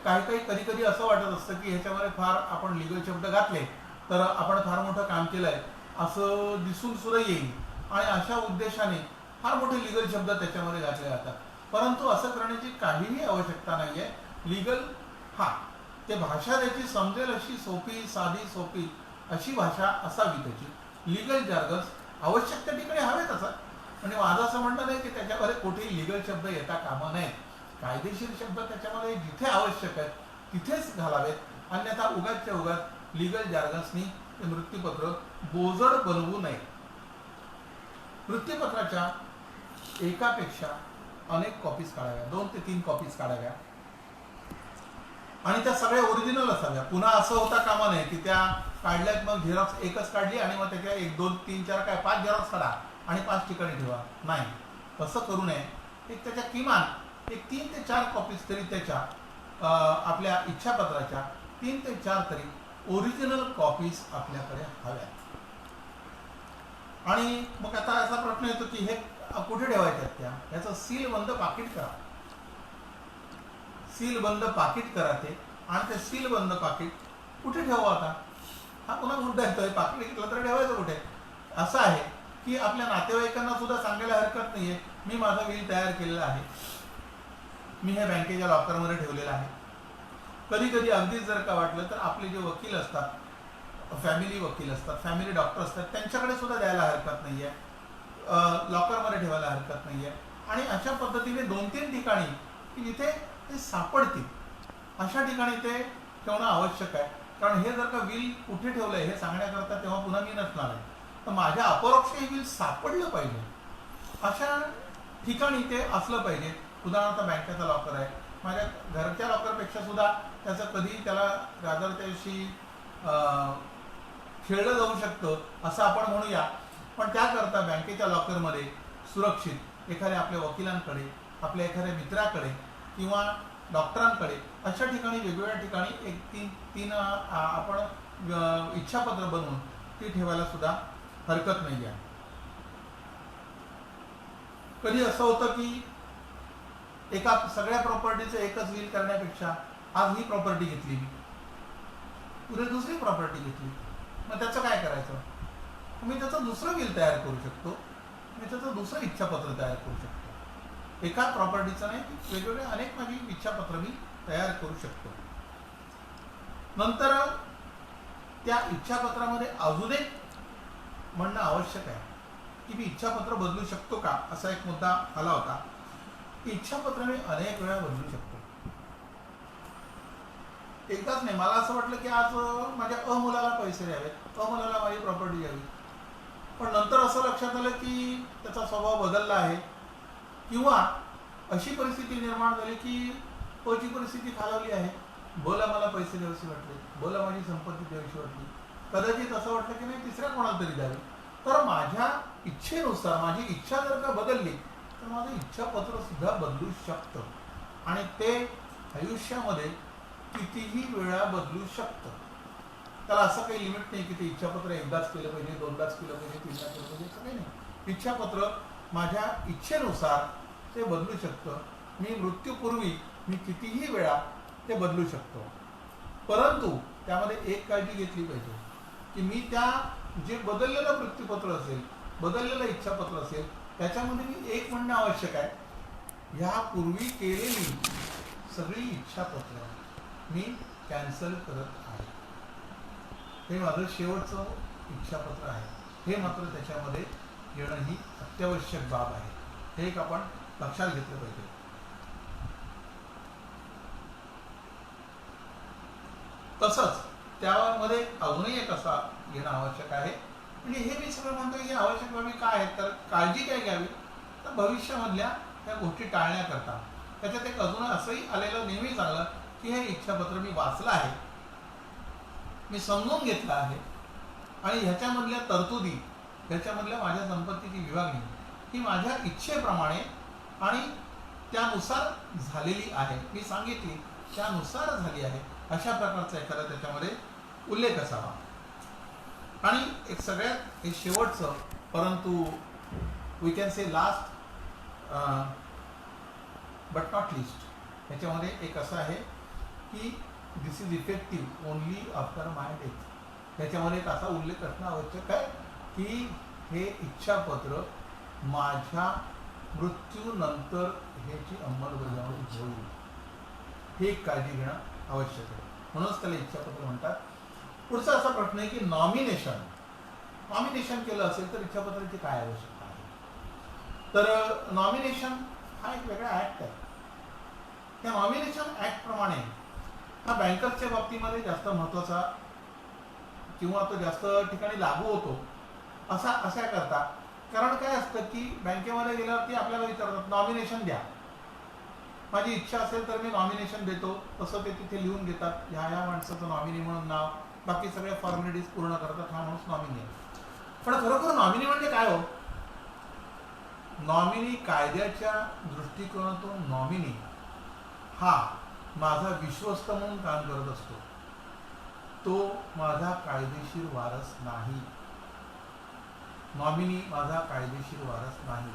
काही कधी असं वाटत असतं की ह्याच्यामध्ये फार आपण लिगल शब्द घातले तर आपण फार मोठं काम केलंय असं दिसून सुद्धा येईल आणि अशा उद्देशाने फार मोठे लिगल शब्द त्याच्यामध्ये घातले जातात. परंतु असं करण्याची काहीही आवश्यकता नाही आहे. लिगल ते भाषा त्याची समजेल अशी सोपी, साधी, सोपी अशी भाषा असावी त्याची. लिगल जार्गन्स आवश्यक त्या ठिकाणी हवेत असं. म्हणजे माझं असं म्हणणं नाही की त्याच्यामध्ये कुठेही लिगल शब्द येता कामा नयेत. कायदेशीर शब्द त्याच्यामध्ये जिथे आवश्यक आहेत तिथेच घालावेत. अन्यथा उगाच लिगल जार्गन्सनी ते मृत्यूपत्र बोजड बनवू नये. मृत्यूपत्राच्या एकापेक्षा अनेक कॉपीज काढाव्या, 2 ते 3 कॉपीज काढाव्या आणि त्या सगळ्या ओरिजिनल असाव्या. पुन्हा असं होता कामा नये की त्या काढल्यात मग झेरॉक्स एकच काढली आणि मग त्याच्या 1, 2, 3, 4 काय 5 झेरॉक्स काढा आणि 5 ठिकाणी ठेवा. नाही, तसं करू नये. त्याच्या किमान 3 ते 4 कॉपीज तरी त्याच्या आपल्या इच्छापत्राच्या 3 ते 4 तरी ओरिजिनल कॉपीज आपल्याकडे हव्यात. आणि मग आता असा प्रश्न येतो की हे कुठे ठेवायच्यात त्या, याचं सील बंद पाकिट करा. सील बंद पाकिट करा ते. आणि ते सील बंद पाकिट कुठे ठेवू आता, हा पुन्हा मुद्दा येतोय. पाकिट घेतलं तर ठेवायचं कुठे. असं आहे की आपल्या नातेवाईकांना सुद्धा सांगायला हरकत नाहीये मी माझा विल तयार केलेला आहे, मी हे बँकेच्या लॉकरमध्ये ठेवलेलं आहे. कधी कधी अगदीच जर का वाटलं तर आपले जे वकील असतात, फॅमिली वकील असतात, फॅमिली डॉक्टर असतात, त्यांच्याकडे सुद्धा द्यायला हरकत नाहीये, लॉकरमध्ये ठेवायला हरकत नाहीये. आणि अशा पद्धतीने 2-3 ठिकाणी की जिथे ते सापडतील अशा ठिकाणी ते ठेवणं आवश्यक आहे. कारण हे जर का विल कुठे ठेवलंय हे सांगण्याकरता तेव्हा पुन्हा मी नसणार आहे, तर माझ्या अपरोक्ष हे विल सापडलं पाहिजे अशा ठिकाणी ते असलं पाहिजे. उदाहरणार्थ बँकेचा लॉकर आहे, माझ्या घरच्या लॉकरपेक्षा सुद्धा त्याचं कधी त्याला रादर त्याशी खेळलं जाऊ शकतं असं आपण म्हणूया. पण त्याकरता बँकेच्या लॉकरमध्ये सुरक्षित एखाद्या आपल्या वकिलांकडे, आपल्या एखाद्या मित्राकडे किंवा डॉक्टरांकडे अशा ठिकाणी वेगवेगळ्या ठिकाणी एक तीन आपण इच्छापत्र बनवून ती ठेवायला सुद्धा हरकत नाही आहे. कधी असं होतं की एका सगळ्या प्रॉपर्टीचं एकच विल करण्यापेक्षा आज ही प्रॉपर्टी घेतली मी, उद्या दुसरी प्रॉपर्टी घेतली, मग त्याचं काय करायचं. मी त्याचं दुसरं विल तयार करू शकतो, मी त्याचं दुसरं इच्छापत्र तयार करू शकतो. एका प्रॉपर्टीचं नाही, वेगवेगळे अनेक माझी इच्छापत्र मी तयार करू शकतो. नंतर त्या इच्छापत्रामध्ये अजून एक म्हणणं आवश्यक आहे की मी इच्छापत्र बदलू शकतो का, असा एक मुद्दा आला होता. इच्छापत्र मी अनेक वेळा बदलू शकतो, एकदाच नाही. मला असं वाटलं की आज माझ्या मुलाला पैसे द्यावेत, मुलाला माझी प्रॉपर्टी द्यावी, पण नंतर असं लक्षात आलं की त्याचा स्वभाव बदलला आहे किंवा अशी परिस्थिती निर्माण झाली की ची परिस्थिती खालावली आहे. बोला मला पैसे द्यावेसे वाटले, बोला माझी संपत्ती द्यावीशी वाटली, कदाचित असं वाटलं की नाही तिसऱ्या कोणाला तरी द्यावी. तर माझ्या इच्छेनुसार माझी इच्छा जर का बदलली तर माझं इच्छापत्र सुद्धा बदलू शकतं. आणि ते आयुष्यामध्ये कितीही वेळा बदलू शकतं. त्याला असं काही लिमिट नाही की ते इच्छापत्र एकदाच केलं पाहिजे, दोनदाच केलं पाहिजे, तीनदा केलं पाहिजे, असं काही नाही. इच्छापत्र माझ्या इच्छेनुसार ते बदलू शकतं. मी मृत्यूपूर्वी मी कितीही वेळा ते बदलू शकतो. परंतु त्यामध्ये एक काळजी घेतली पाहिजे की मी त्या जे बदललेलं मृत्यूपत्र असेल, बदललेलं इच्छापत्र असेल, त्याच्यामध्ये मी एक म्हणणं आवश्यक आहे, ह्यापूर्वी केलेली सगळी इच्छापत्र मी कॅन्सल करत आहे. हे माझं शेवटचं इच्छापत्र आहे. हे मात्र त्याच्यामध्ये येणं ही अत्यावश्यक बाब आहे. हे एक आपण लक्षात घेतलं पाहिजे. तसंच त्यामध्ये अजूनही एक असा येणं आवश्यक आहे. म्हणजे हे मी सगळं म्हणतो की आवश्यक बाबी काय आहेत, तर काळजी काय घ्यावी, तर भविष्यामधल्या त्या गोष्टी टाळण्याकरता. त्याच्यात एक अजून असंही आलेलं नेहमी चांगलं की हे इच्छापत्र मी वाचलं आहे, मी समजून घेतलं आहे आणि ह्याच्यामधल्या तरतुदी, ह्याच्यामधल्या माझ्या संपत्तीची विभागणी ही माझ्या इच्छेप्रमाणे आणि त्यानुसार झालेली आहे, मी सांगितली त्यानुसार झाली आहे, अशा प्रकारचा एखादा त्याच्यामध्ये उल्लेख असावा. आणि एक सगळ्यात एक शेवटचं परंतु we can say last but not least, ह्याच्यामध्ये एक असं आहे की this is effective only after my death. ह्याच्यामध्ये एक असा उल्लेख असणं आवश्यक आहे की हे इच्छापत्र माझ्या मृत्यूनंतर ह्याची अंमलबजावणी होईल, हे एक काळजी घेणं आवश्यक आहे. म्हणूनच त्याला इच्छापत्र म्हणतात. पुढचा असा प्रश्न आहे की नॉमिनेशन केलं असेल तर इच्छापत्राची काय आवश्यकता आहे. तर नॉमिनेशन हा एक वेगळा ऍक्ट आहे. त्या नॉमिनेशन ऍक्ट प्रमाणे हा बँकर्सच्या बाबतीमध्ये जास्त महत्वाचा किंवा तो जास्त ठिकाणी लागू होतो अशा करता. कारण काय असतं की बँकेमध्ये गेल्यावरती आपल्याला विचारतात नॉमिनेशन द्या, माझी इच्छा असेल तर मी नॉमिनेशन देतो, तसं ते तिथे लिहून घेतात, ह्या माणसाचं नॉमिनी म्हणून नाव, बाकी सगळ्या फॉर्मॅलिटीज पूर्ण करतात, हा माणूस नॉमिनी आहे. पण खरोखर नॉमिनी म्हणजे काय हो. नॉमिनी कायद्याच्या दृष्टिकोनातून नॉमिनी हा माझा विश्वस्त म्हणून काम करत असतो, तो माझा कायदेशीर वारस नाही. नॉमिनी माझा कायदेशीर वारस नाही.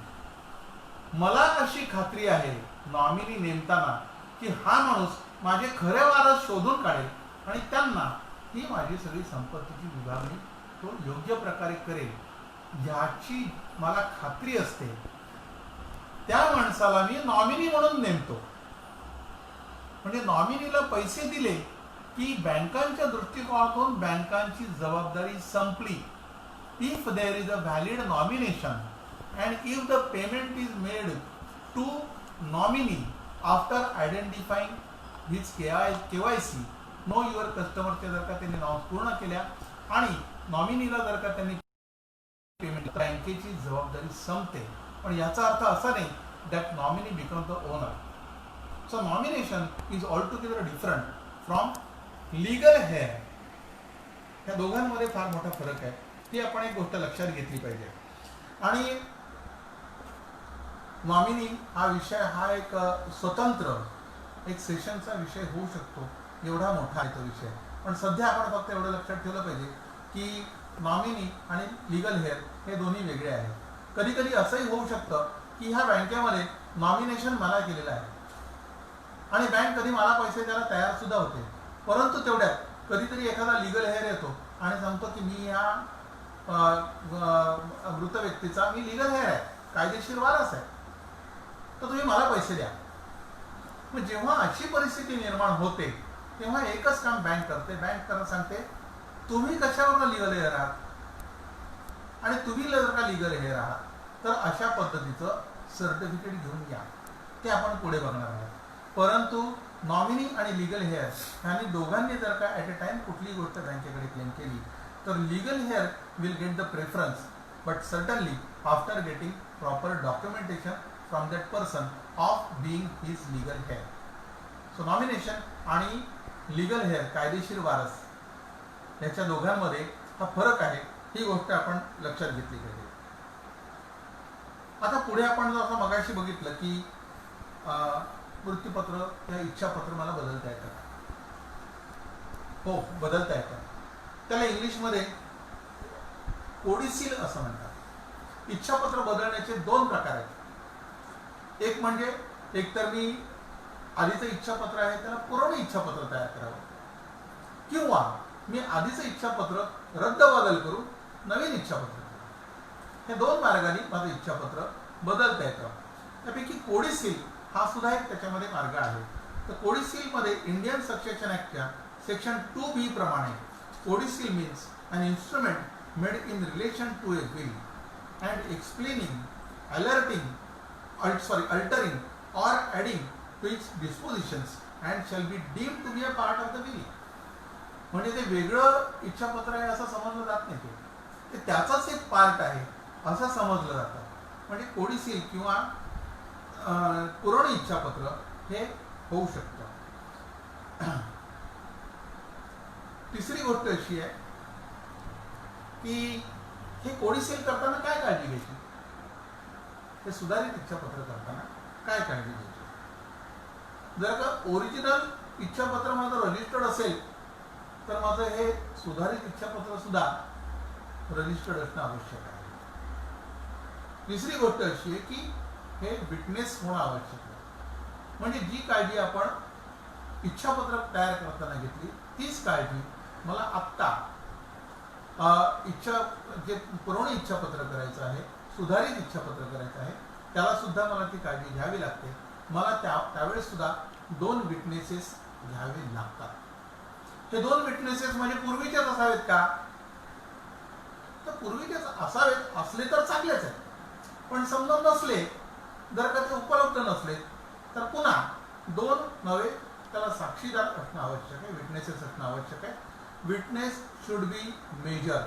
मला अशी खात्री आहे नॉमिनी नेमताना की हा माणूस माझे खरे वारस शोधून काढेल आणि त्यांना ही माझी सगळी संपत्तीची विभागणी तो योग्य प्रकारे करेल याची मला खात्री असते. त्या माणसाला मी नॉमिनी म्हणून नेमतो. म्हणजे नॉमिनीला पैसे दिले की बँकांच्या दृष्टिकोनातून बँकांची जबाबदारी संपली. If there is a valid nomination and if the payment is made to nominee after identifying his KYC know your customer चे जर का त्यांनी नाव पूर्ण केल्या आणि नॉमिनीला जर का त्यांनी पेमेंट बँकेची जबाबदारी संपते. पण याचा अर्थ असा नाही that nominee becomes the owner. So nomination is altogether different from legal heir. या दोघांमध्ये फार मोठा फरक आहे. ती आपण एक गोष्ट लक्षात घेतली पाहिजे. आणि नॉमिनी हा विषय हा एक स्वतंत्र एक सेशनचा विषय होऊ शकतो. एवढा मोठा आहे तो विषय. पण सध्या आपण फक्त एवढं लक्षात ठेवलं पाहिजे की नॉमिनी आणि लिगल हेअर हे दोन्ही वेगळे आहेत. कधी कधी असंही होऊ शकतं की ह्या बँकेमध्ये नॉमिनेशन मला केलेलं आहे आणि बँक कधी मला पैसे द्यायला तयार सुद्धा होते. परंतु तेवढ्यात कधीतरी एखादा लिगल हेअर येतो आणि सांगतो की मी ह्या मृत व्यक्तीचा मी लिगल हेअर आहे, कायदेशीर वारस आहे, तर तुम्ही मला पैसे द्या. मग जेव्हा अशी परिस्थिती निर्माण होते तेव्हा एकच काम बँक करते. बँक त्यांना सांगते तुम्ही कशावर लिगल हेअर आहात आणि तुम्ही जर का लिगल हेअर आहात तर अशा पद्धतीचं सर्टिफिकेट घेऊन या. ते आपण पुढे बघणार आहोत. परंतु नॉमिनी आणि लिगल हेअर ह्यांनी दोघांनी जर का ॲट अ टाइम कुठली गोष्ट बँकेकडे क्लेम केली तर legal hair will get the preference but certainly after getting proper documentation from that person of being his legal heir. So nomination आणि legal heir कायदेशीर वारस याच्या दोघांमध्ये हा फरक आहे. ही गोष्ट आपण लक्षात घेतली पाहिजे. आता पुढे आपण जसं मगाशी बघितलं की मृत्यूपत्र या इच्छापत्र मला बदलता येतात. हो, बदलता येतात. त्याला इंग्लिशमध्ये कोडिसील असं म्हणतात. इच्छापत्र बदलण्याचे दोन प्रकार आहेत. एक म्हणजे एकतर मी आधीचं इच्छापत्र आहे त्याला पुरवणी इच्छापत्र तयार करावं किंवा मी आधीचं इच्छापत्र रद्दबदल करून नवीन इच्छापत्र करावं. हे दोन मार्गाने माझं इच्छापत्र बदलता येतं. त्यापैकी कोडिसील हा सुद्धा एक त्याच्यामध्ये मार्ग आहे. तर कोडिसीलमध्ये इंडियन सक्सेशन ॲक्टच्या सेक्शन 2B प्रमाणे codicil means an instrument made in relation to a will and explaining, altering, altering or adding to its dispositions and shall be deemed to be a part of the will. म्हणजे ते वेगळं इच्छापत्र आहे असं समजलं जात नाही. ते त्याचाच एक पार्ट आहे असं समजलं जातं. म्हणजे कोडिसील किंवा पुरवणी इच्छापत्र हे होऊ शकतं. तिसरी गोष्ट अशी आहे की हे कोडिसील करताना काय काळजी घ्यायची, हे सुधारित इच्छापत्र करताना काय काळजी घ्यायची. जर का ओरिजिनल इच्छापत्र माझं रजिस्टर्ड असेल तर माझं हे सुधारित इच्छापत्र सुद्धा रजिस्टर्ड असणं आवश्यक आहे. तिसरी गोष्ट अशी आहे की हे विटनेस होणं आवश्यक आहे. म्हणजे जी काळजी आपण इच्छापत्र तयार करताना घेतली तीच काळजी मला आत्ता जे पुरवणी इच्छापत्र करायचं आहे, सुधारित इच्छापत्र करायचं आहे, त्याला सुद्धा मला ती काळजी घ्यावी लागते. मला त्यावेळेस सुद्धा 2 विटनेसेस घ्यावे लागतात. हे 2 विटनेसेस म्हणजे पूर्वीचेच असावेत का, तर पूर्वीचेच असावेत, असले तर चांगलेच आहे. पण समजा नसले, जर का ते उपलब्ध नसले तर पुन्हा 2 नवे त्याला साक्षीदार असणं आवश्यक आहे, विटनेसेस असणं आवश्यक आहे. विटनेस शुड बी मेजर,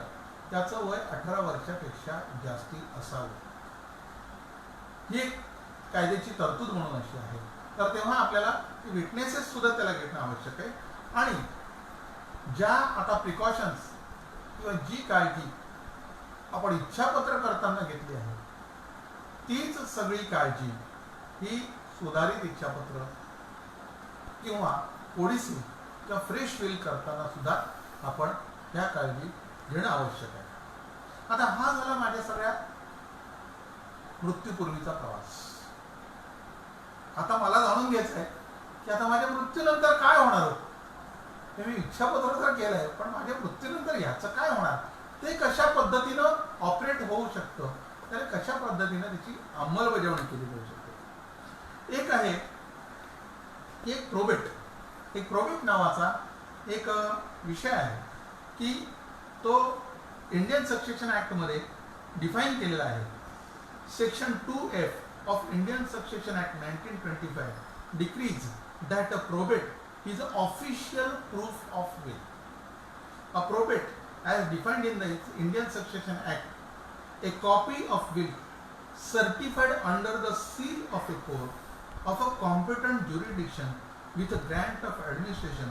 त्याचं वय 18 वर्षापेक्षा जास्ती असावं. ही एक कायद्याची तरतूद म्हणून अशी आहे. तर तेव्हा आपल्याला विटनेसेस सुद्धा त्याला घेणं आवश्यक आहे. आणि ज्या आता प्रिकॉशन्स किंवा जी काळजी आपण इच्छापत्र करताना घेतली आहे तीच सगळी काळजी ही सुधारित इच्छापत्र किंवा कोडिसील किंवा फ्रेश विल करताना सुद्धा आपण ह्या काळजी घेणं आवश्यक आहे. आता हा झाला माझ्या सगळ्या मृत्यूपूर्वीचा प्रवास. आता मला जाणून घ्यायचं आहे की आता माझ्या मृत्यूनंतर काय होणार होतं. मी इच्छापत्र तर केलं आहे, पण माझ्या मृत्यूनंतर ह्याचं काय होणार, ते कशा पद्धतीनं ऑपरेट होऊ शकतं, तर कशा पद्धतीनं त्याची अंमलबजावणी केली जाऊ शकते. एक आहे एक प्रोबेट नावाचा एक विषय आहे की तो इंडियन सक्सेशन ॲक्टमध्ये डिफाईन केलेला आहे. Section 2F of Indian succession act 1925 decrease that a probate is an official proof of will. A probate, as defined in the Indian Succession Act, a copy of will certified under the seal of a court of a competent jurisdiction with a grant of administration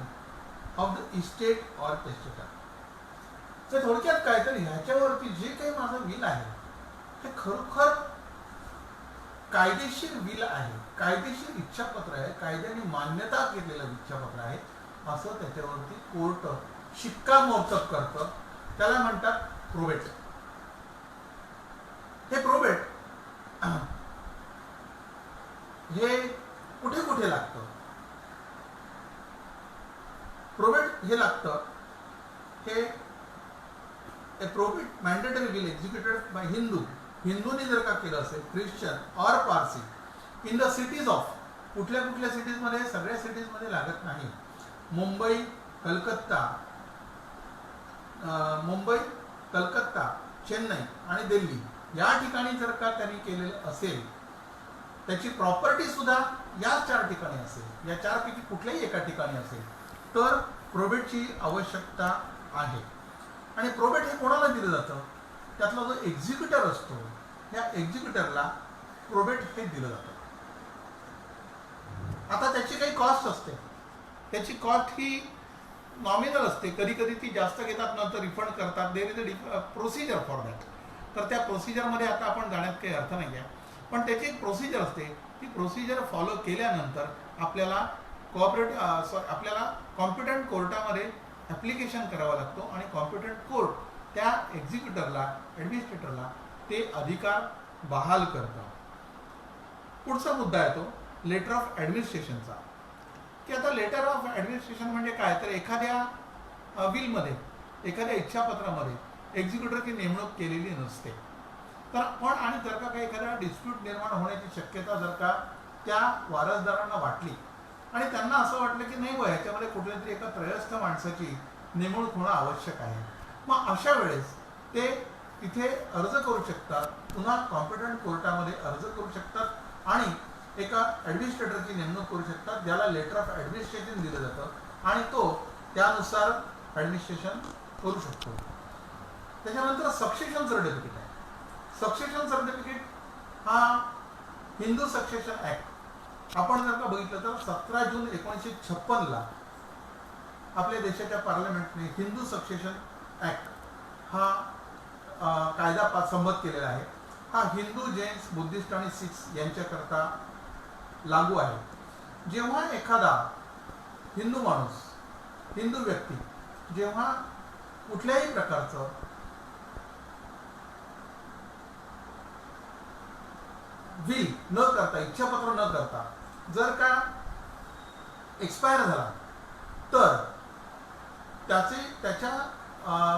of the estate or testator. तर थोडक्यात काय तर ह्याच्यावरती जे काही माझं विल आहे हे खरोखर कायदेशीर विल आहे, कायदेशीर इच्छापत्र आहे, कायद्याने मान्यता घेतलेलं इच्छापत्र आहे असं त्याच्यावरती कोर्ट शिक्कामोर्तब करतं. त्याला म्हणतात प्रोबेट. हे प्रोबेट हे कुठे कुठे लागतं. प्रोबेट हे लागतं हे probate mandatory will executed by हिंदूंनी जर का केलं असेल, ख्रिश्चन और Parsi in the cities of कुठल्या कुठल्या सिटीजमध्ये, सगळ्या सिटीजमध्ये लागत नाही. मुंबई, कलकत्ता, चेन्नई आणि दिल्ली या ठिकाणी जर का त्यांनी केलेलं असेल, त्याची प्रॉपर्टी सुद्धा या 4 ठिकाणी असेल, या 4 पैकी कुठल्याही एका ठिकाणी असेल, तर प्रोबेटची आवश्यकता आहे. आणि प्रोबेट हे कोणाला दिलं जातं, त्यातला जो एक्झिक्युटर असतो या एक्झिक्युटरला प्रोबेट हे दिलं जातं. आता त्याची काही कॉस्ट असते, त्याची कॉस्ट ही नॉमिनल असते, कधी कधी ती जास्त घेतात, नंतर रिफंड करतात. There is a procedure for that. तर त्या प्रोसिजरमध्ये आता आपण जाण्यात काही अर्थ नाही आहे, पण त्याची एक प्रोसिजर असते. ती प्रोसिजर फॉलो केल्यानंतर आपल्याला कॉम्पिटंट कोर्टामध्ये ॲप्लिकेशन करावं लागतो आणि कॉम्पिटंट कोर्ट त्या एक्झिक्युटरला, ॲडमिनिस्ट्रेटरला ते अधिकार बहाल करतं. पुढचा मुद्दा आहे तो लेटर ऑफ ॲडमिनिस्ट्रेशनचा. की आता लेटर ऑफ ॲडमिनिस्ट्रेशन म्हणजे काय, तर एखाद्या विलमध्ये, एखाद्या इच्छापत्रामध्ये एक्झिक्युटरची नेमणूक केलेली नसते. तर पण आणि जर का काही एखादा डिस्प्यूट निर्माण होण्याची शक्यता जर का त्या वारसदारांना वाटली आणि त्यांना असं वाटलं की नाही बा ह्याच्यामध्ये कुठल्या तरी एका त्रयस्थ माणसाची नेमणूक होणं आवश्यक आहे, मग अशा वेळेस ते तिथे अर्ज करू शकतात, पुन्हा कॉम्पिटंट कोर्टामध्ये अर्ज करू शकतात आणि एका ॲडमिनिस्ट्रेटरची नेमणूक करू शकतात, ज्याला लेटर ऑफ ॲडमिनिस्ट्रेशन दिलं जातं आणि तो त्यानुसार ॲडमिनिस्ट्रेशन करू शकतो. त्याच्यानंतर सक्सेशन सर्टिफिकेट आहे. सक्सेशन सर्टिफिकेट हा हिंदू सक्सेशन ॲक्ट आपण जर का बघितलं तर 17 जून 1956 आपल्या देशाच्या पार्लमेंटने हिंदू सक्सेशन ॲक्ट हा कायदा संमत केलेला आहे. हा हिंदू, जैन, बुद्धिस्ट आणि सिख यांच्याकरता लागू आहे. जेव्हा एखादा हिंदू माणूस, हिंदू व्यक्ती जेव्हा कुठल्याही प्रकारचं विल न करता, इच्छापत्र न करता जर का एक्सपायर झाला तर त्याच्या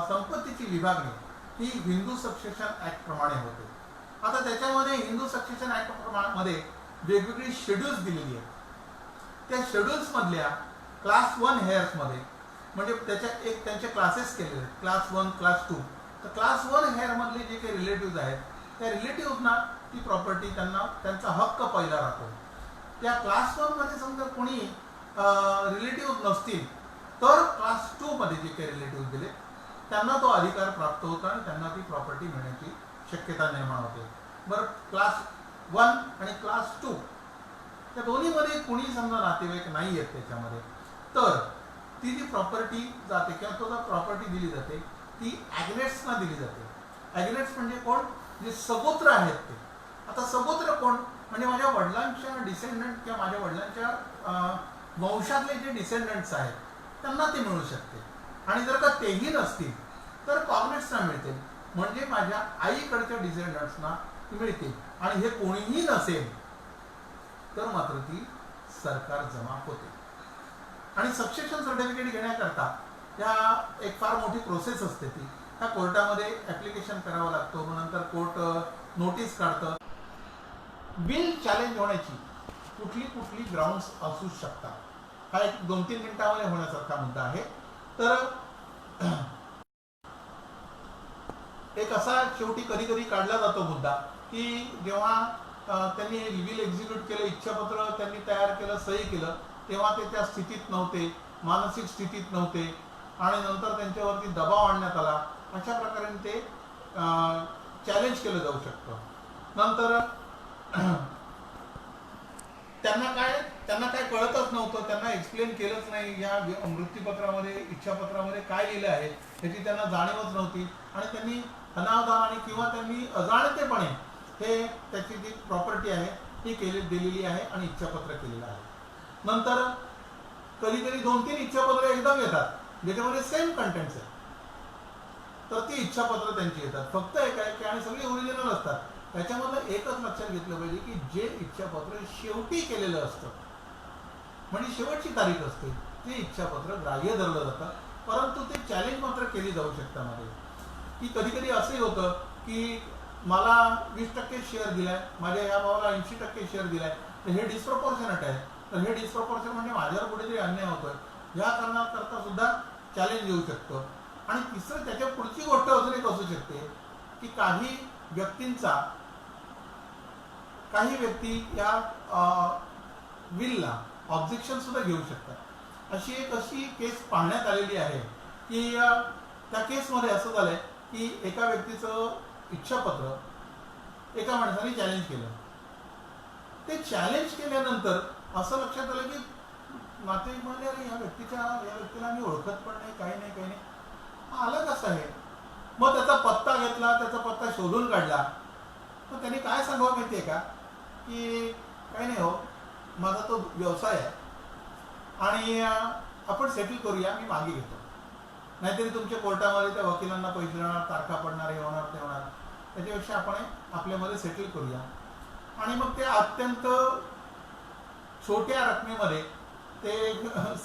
संपत्तीची विभागणी ही हिंदू सक्सेशन ॲक्ट प्रमाणे होते. आता त्याच्यामध्ये हिंदू सक्सेशन ॲक्ट मध्ये वेगवेगळी शेड्यूल्स दिलेली आहेत. त्या शेड्यूल्समधल्या क्लास 1 हेअर्समध्ये म्हणजे त्यांचे क्लासेस केलेले आहेत, क्लास 1, क्लास 2. तर क्लास 1 हेअरमधले जे काही रिलेटिव्ज आहेत त्या रिलेटिव्जना ती प्रॉपर्टी त्यांचा हक्क पहिला राहतो. त्या क्लास 1 मध्ये समजा कोणी रिलेटिव्ह नसतील तर क्लास 2 मध्ये जे काही रिलेटिव्ह दिले त्यांना तो अधिकार प्राप्त होतो आणि त्यांना ती प्रॉपर्टी मिळण्याची शक्यता निर्माण होते. बरं, क्लास 1 आणि क्लास 2 त्या दोन्हीमध्ये कोणी समजा नातेवाईक नाही आहेत त्याच्यामध्ये, तर ती जी प्रॉपर्टी जाते किंवा तो जर प्रॉपर्टी दिली जाते ती ॲग्नेट्सना दिली जाते. ॲग्नेट्स म्हणजे कोण, जे सगोत्र आहेत ते. आता सगोत्र कोण म्हणजे माझ्या वडिलांच्या डिसेंडंट किंवा माझ्या वडिलांच्या वंशातले जे डिसेंडंट्स आहेत त्यांना ते मिळू शकते. आणि जर का तेही नसतील तर कॉग्नेट्सना मिळते, म्हणजे माझ्या आईकडच्या डिसेंडंट्सना मिळते. आणि हे कोणीही नसेल तर मात्र ती सरकार जमा होते. आणि सक्सेशन सर्टिफिकेट घेण्याकरता या एक फार मोठी प्रोसेस असते. ती त्या कोर्टामध्ये ॲप्लिकेशन करावं लागतं, मग नंतर कोर्ट नोटीस काढतं. बिल चॅलेंज होण्याची कुठली कुठली ग्राउंड्स असू शकतात, हा एक 2-3 मिनिटांमध्ये होण्यासारखा मुद्दा आहे. तर एक असा शेवटी कधी कधी काढला जातो मुद्दा की जेव्हा त्यांनी बिल एक्झिक्यूट केलं, इच्छापत्र त्यांनी तयार केलं, सही केलं, तेव्हा ते त्या स्थितीत नव्हते, मानसिक स्थितीत नव्हते, आणि नंतर त्यांच्यावरती दबाव आणण्यात आला. अशा प्रकारे ते चॅलेंज केलं जाऊ शकतं. नंतर त्यांना काय कळतच नव्हतं, त्यांना एक्सप्लेन केलंच नाही, या मृत्यूपत्रामध्ये इच्छापत्रामध्ये काय लिहिलं आहे याची त्यांना जाणीवच नव्हती, आणि त्यांनी अनावधानाने किंवा त्यांनी अजाणतेपणे हे त्याची जी प्रॉपर्टी आहे ती दिलेली आहे आणि इच्छापत्र केलेलं आहे. नंतर कधी कधी 2-3 इच्छापत्र एकदम येतात ज्याच्यामध्ये सेम कंटेंट्स आहेत, तर ती इच्छापत्र त्यांची येतात. फक्त एक आहे की आणि सगळी ओरिजिनल असतात. त्याच्यामधलं एकच लक्षात घेतलं पाहिजे की जे इच्छापत्र शेवटी केलेलं असतं, म्हणजे शेवटची तारीख असते, ते इच्छापत्र ग्राह्य धरलं जातं. परंतु ते चॅलेंज मात्र केली जाऊ शकतं मध्ये, की कधी कधी असंही होतं की मला 20% शेअर दिलाय, माझ्या या भावाला 80% शेअर दिलाय, तर हे डिस्प्रपोर्शनेट आहे. तर हे डिस्प्रपोर्शन म्हणजे माझ्यावर कुठेतरी अन्याय होतोय, या कारणाकरता सुद्धा चॅलेंज येऊ शकतं. आणि तिसरं त्याच्या पुढची गोष्ट अजून एक असू शकते की काही व्यक्ती या विलला ऑब्जेक्शन सुद्धा घेऊ शकतात. अशी केस पाहण्यात आलेली आहे की त्या केसमध्ये असं झालंय की एका व्यक्तीचं इच्छापत्र एका माणसाने चॅलेंज केलं. ते चॅलेंज केल्यानंतर असं लक्षात आलं की नातेवाईक म्हणजे अरे या व्यक्तीला मी ओळखत पण नाही, काही नाही, आलं कसं आहे. मग त्याचा पत्ता घेतला, त्याचा पत्ता शोधून काढला. तर त्यांनी काय सांगावं माहिती आहे का, की काही नाही हो, माझा तो व्यवसाय आहे आणि आपण सेटल करूया, मी मागे घेतो. नाहीतरी तुमच्या कोर्टामध्ये त्या वकिलांना पैसे देणार, तारखा पडणार, हे होणार, ते होणार, त्याच्यापेक्षा आपण आपल्यामध्ये सेटल करूया. आणि मग ते अत्यंत छोट्या रकमेमध्ये ते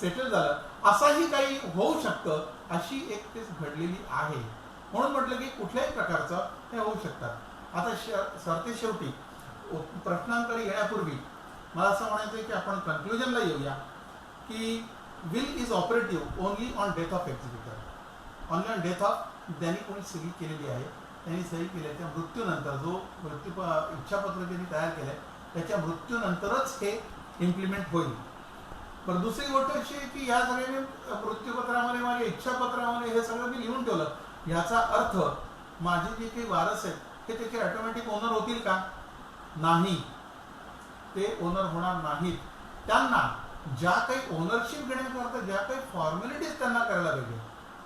सेटल झालं. असंही काही होऊ शकतं, अशी एक केस घडलेली आहे. म्हणून म्हटलं की कुठल्याही प्रकारचं हे होऊ शकतात. आता सरतेशेवटी प्रश्नांकडे येण्यापूर्वी मला असं म्हणायचं आहे की आपण कन्क्लुजनला येऊया की will is operative only on death of executor. Only on death of, त्यांनी कोणी सही केलेली आहे, त्यांनी सही केल्याच्या मृत्यूनंतर, जो इच्छापत्र त्यांनी तयार केलं आहे त्याच्या मृत्यूनंतरच हे इम्प्लिमेंट होईल. पण दुसरी गोष्ट अशी आहे की या सगळ्यांनी मृत्यूपत्रामध्ये, माझ्या इच्छापत्रामध्ये हे सगळं मी लिहून ठेवलं, याचा अर्थ माझे जे काही वारस आहेत ते त्याचे ऑटोमॅटिक ओनर होतील का? नाही, ते ओनर होणार नाहीत. त्यांना ज्या काही ओनरशिप घेण्याकरता ज्या काही फॉर्मॅलिटीज त्यांना करायला पाहिजे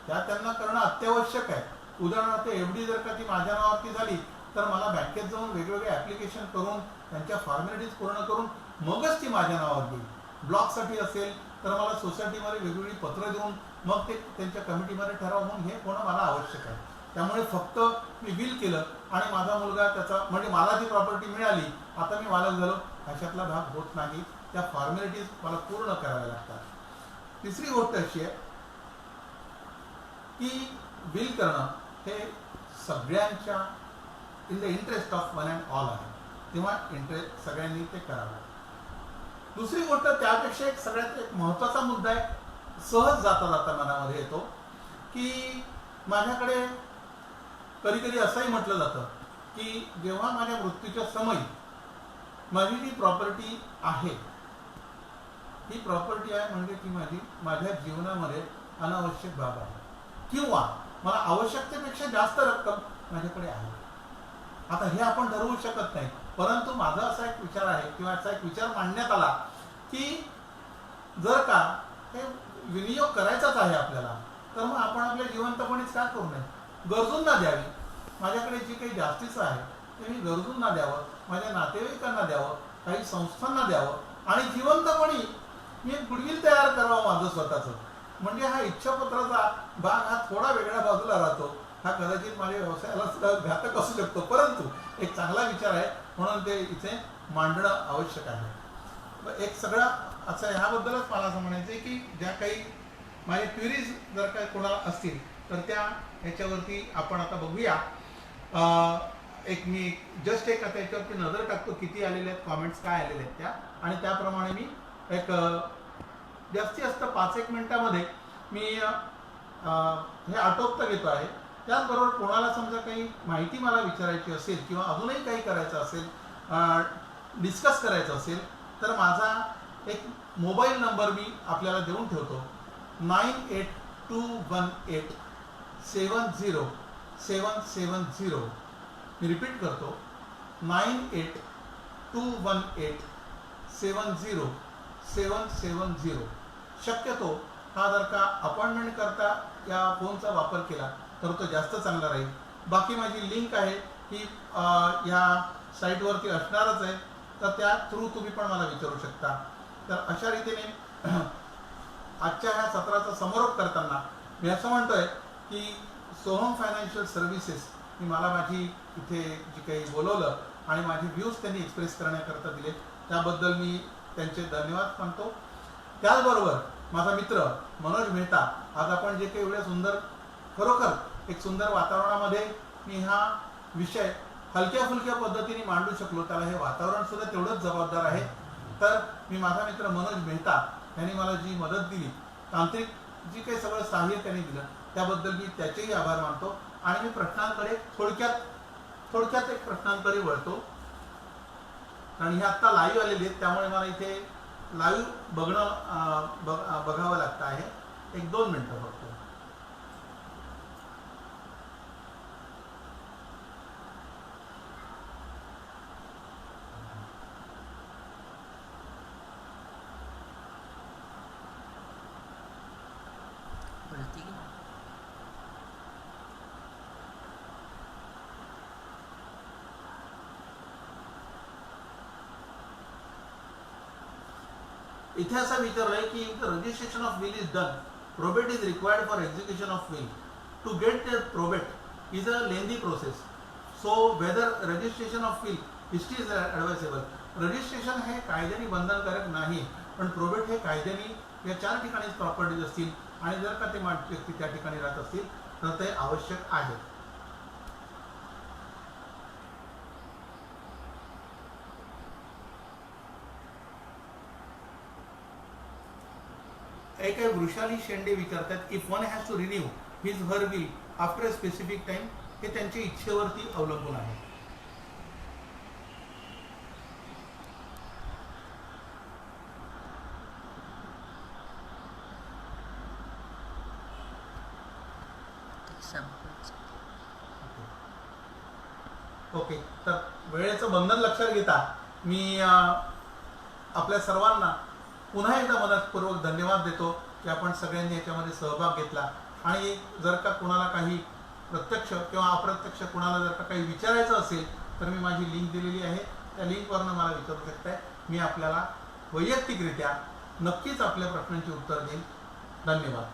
त्या त्यांना करणं अत्यावश्यक आहे. उदाहरणार्थ एफडी जर का ती माझ्या नावावरती झाली तर मला बँकेत जाऊन वेगवेगळे ॲप्लिकेशन करून त्यांच्या फॉर्मॅलिटीज पूर्ण करून मगच ती माझ्या नावावर येईल. ब्लॉकसाठी असेल तर मला सोसायटीमध्ये वेगवेगळी पत्र देऊन मग ते त्यांच्या कमिटीमध्ये ठराव होऊन हे होणं मला आवश्यक आहे. त्यामुळे फक्त मी विल केलं आणि माझा मुलगा त्याचा, म्हणजे मला जी प्रॉपर्टी मिळाली, आता मी मालक झालो, अशातला भाग होत नाही. त्या फॉर्मॅलिटीज मला पूर्ण कराव्या लागतात. तिसरी गोष्ट अशी आहे की विल करणं हे सगळ्यांच्या in the interest of one and all आहे, तेव्हा सगळ्यांनी ते करावं. दुसरी गोष्ट त्यापेक्षा एक सगळ्यात एक महत्त्वाचा मुद्दा आहे, सहज जाता जाता मनामध्ये येतो की माझ्याकडे कधी कधी असंही म्हटलं जातं की जेव्हा माझ्या मृत्यूच्या समयी माझी जी प्रॉपर्टी आहे, ही प्रॉपर्टी आहे म्हणजे ती माझ्या जीवनामध्ये अनावश्यक बाब आहे किंवा मला आवश्यकतेपेक्षा जास्त रक्कम माझ्याकडे आहे. आता हे आपण ठरवू शकत नाही, परंतु माझा असा एक विचार आहे किंवा असा एक विचार मांडण्यात आला की जर का हे विनियोग करायचाच आहे आपल्याला, तर मग आपण आपल्या जिवंतपणीच का करू नये, गरजूंना द्यावी. माझ्याकडे जे काही जास्तीचं आहे ते मी गरजूंना द्यावं, माझ्या नातेवाईकांना द्यावं, काही संस्थांना द्यावं आणि जिवंतपणी मी एक गुडविल तयार करावं माझं स्वतःचं. म्हणजे हा इच्छापत्राचा भाग हा थोडा वेगळ्या बाजूला राहतो. हा कदाचित माझ्या व्यवसायाला सुद्धा घातक असू शकतो, परंतु एक चांगला विचार आहे म्हणून ते इथे मांडणं आवश्यक आहे. एक सगळं असं ह्याबद्दलच मला असं म्हणायचं आहे की ज्या काही माझे क्वेरीज जर काय कोणाला असतील तर त्या ह्याच्यावरती आपण आता बघूया. एक मी जस्ट एक आता याच्यावरती नजर टाकतो किती आलेले आहेत कॉमेंट्स, काय आलेले आहेत त्या, आणि त्याप्रमाणे मी एक जास्तीत जास्त 5-1 मिनिटामध्ये मी हे आटोपता घेतो आहे. त्याचबरोबर कोणाला समजा काही माहिती मला विचारायची असेल किंवा अजूनही काही करायचं असेल, डिस्कस करायचं असेल, तर माझा एक मोबाईल नंबर मी आपल्याला देऊन ठेवतो, 9821870770. मी रिपीट करतो, 9821870770. शक्यतो हा जर का अपॉइंटमेंट करता या फोनचा वापर केला तर तो जास्त चांगला राहील. बाकी माझी लिंक आहे ही या साईटवरती असणारच आहे, तर त्या थ्रू तुम्ही पण मला विचारू शकता. तर अशा रीतीने आजच्या ह्या सत्राचा समारोप करताना मी असं म्हणतोय की सोहम फायनान्शियल सर्व्हिसेस मी मला माझी इथे जी काही बोलवलं आणि माझे व्ह्यूज त्यांनी एक्सप्रेस करण्याकरता दिले त्याबद्दल मी त्यांचे धन्यवाद मानतो. त्याचबरोबर माझा मित्र मनोज मेहता, आज आपण जे काही एवढ्या सुंदर, खरोखर एक सुंदर वातावरणामध्ये मी हा विषय हलक्या फुलक्या पद्धतीने मांडू शकलो, त्याला हे वातावरण सुद्धा तेवढंच जबाबदार आहे. तर मी माझा मित्र मनोज मेहता यांनी मला जी मदत दिली, तांत्रिक जी काही सगळं सहाय्य त्यांनी दिलं, त्याबद्दल मी त्याचेही आभार मानतो. आणि मी प्रश्नांकडे थोडक्यात एक प्रश्नांकडे वळतो, कारण हे आत्ता लाईव्ह आलेले आहेत त्यामुळे मला इथे लाईव्ह बघावं लागतं आहे. 1-2 मिनटं फक्त. इथे असं विचारलंय की if the registration of will is done, probate is required for execution of will. To get the probate is a lengthy process, so whether registration of will history is advisable. Registration हे कायद्याने बंधनकारक नाही, पण प्रोबेट हे कायद्याने या 4 ठिकाणीच प्रॉपर्टीज असतील आणि जर का ते व्यक्ती त्या ठिकाणी राहत असतील तर ते आवश्यक आहे. एक वृषाली शेंडे विचारतात, if one has to renew his her will after a specific time, हे त्यांच्या इच्छेवरती अवलंबून आहे. ओके, तर वेळेचं बंधन लक्षात घेता मी आपल्या सर्वांना पुन्हा एकदा मनपूर्वक धन्यवाद देतो की आपण सगळ्यांनी याच्यामध्ये सहभाग घेतला. आणि जर का कुणाला काही प्रत्यक्ष किंवा अप्रत्यक्ष कुणाला जर का काही विचारायचं असेल तर मी माझी लिंक दिलेली आहे, त्या लिंकवरनं मला विचारू शकताय. मी आपल्याला वैयक्तिकरित्या नक्कीच आपल्या प्रश्नांची उत्तर देईन. धन्यवाद.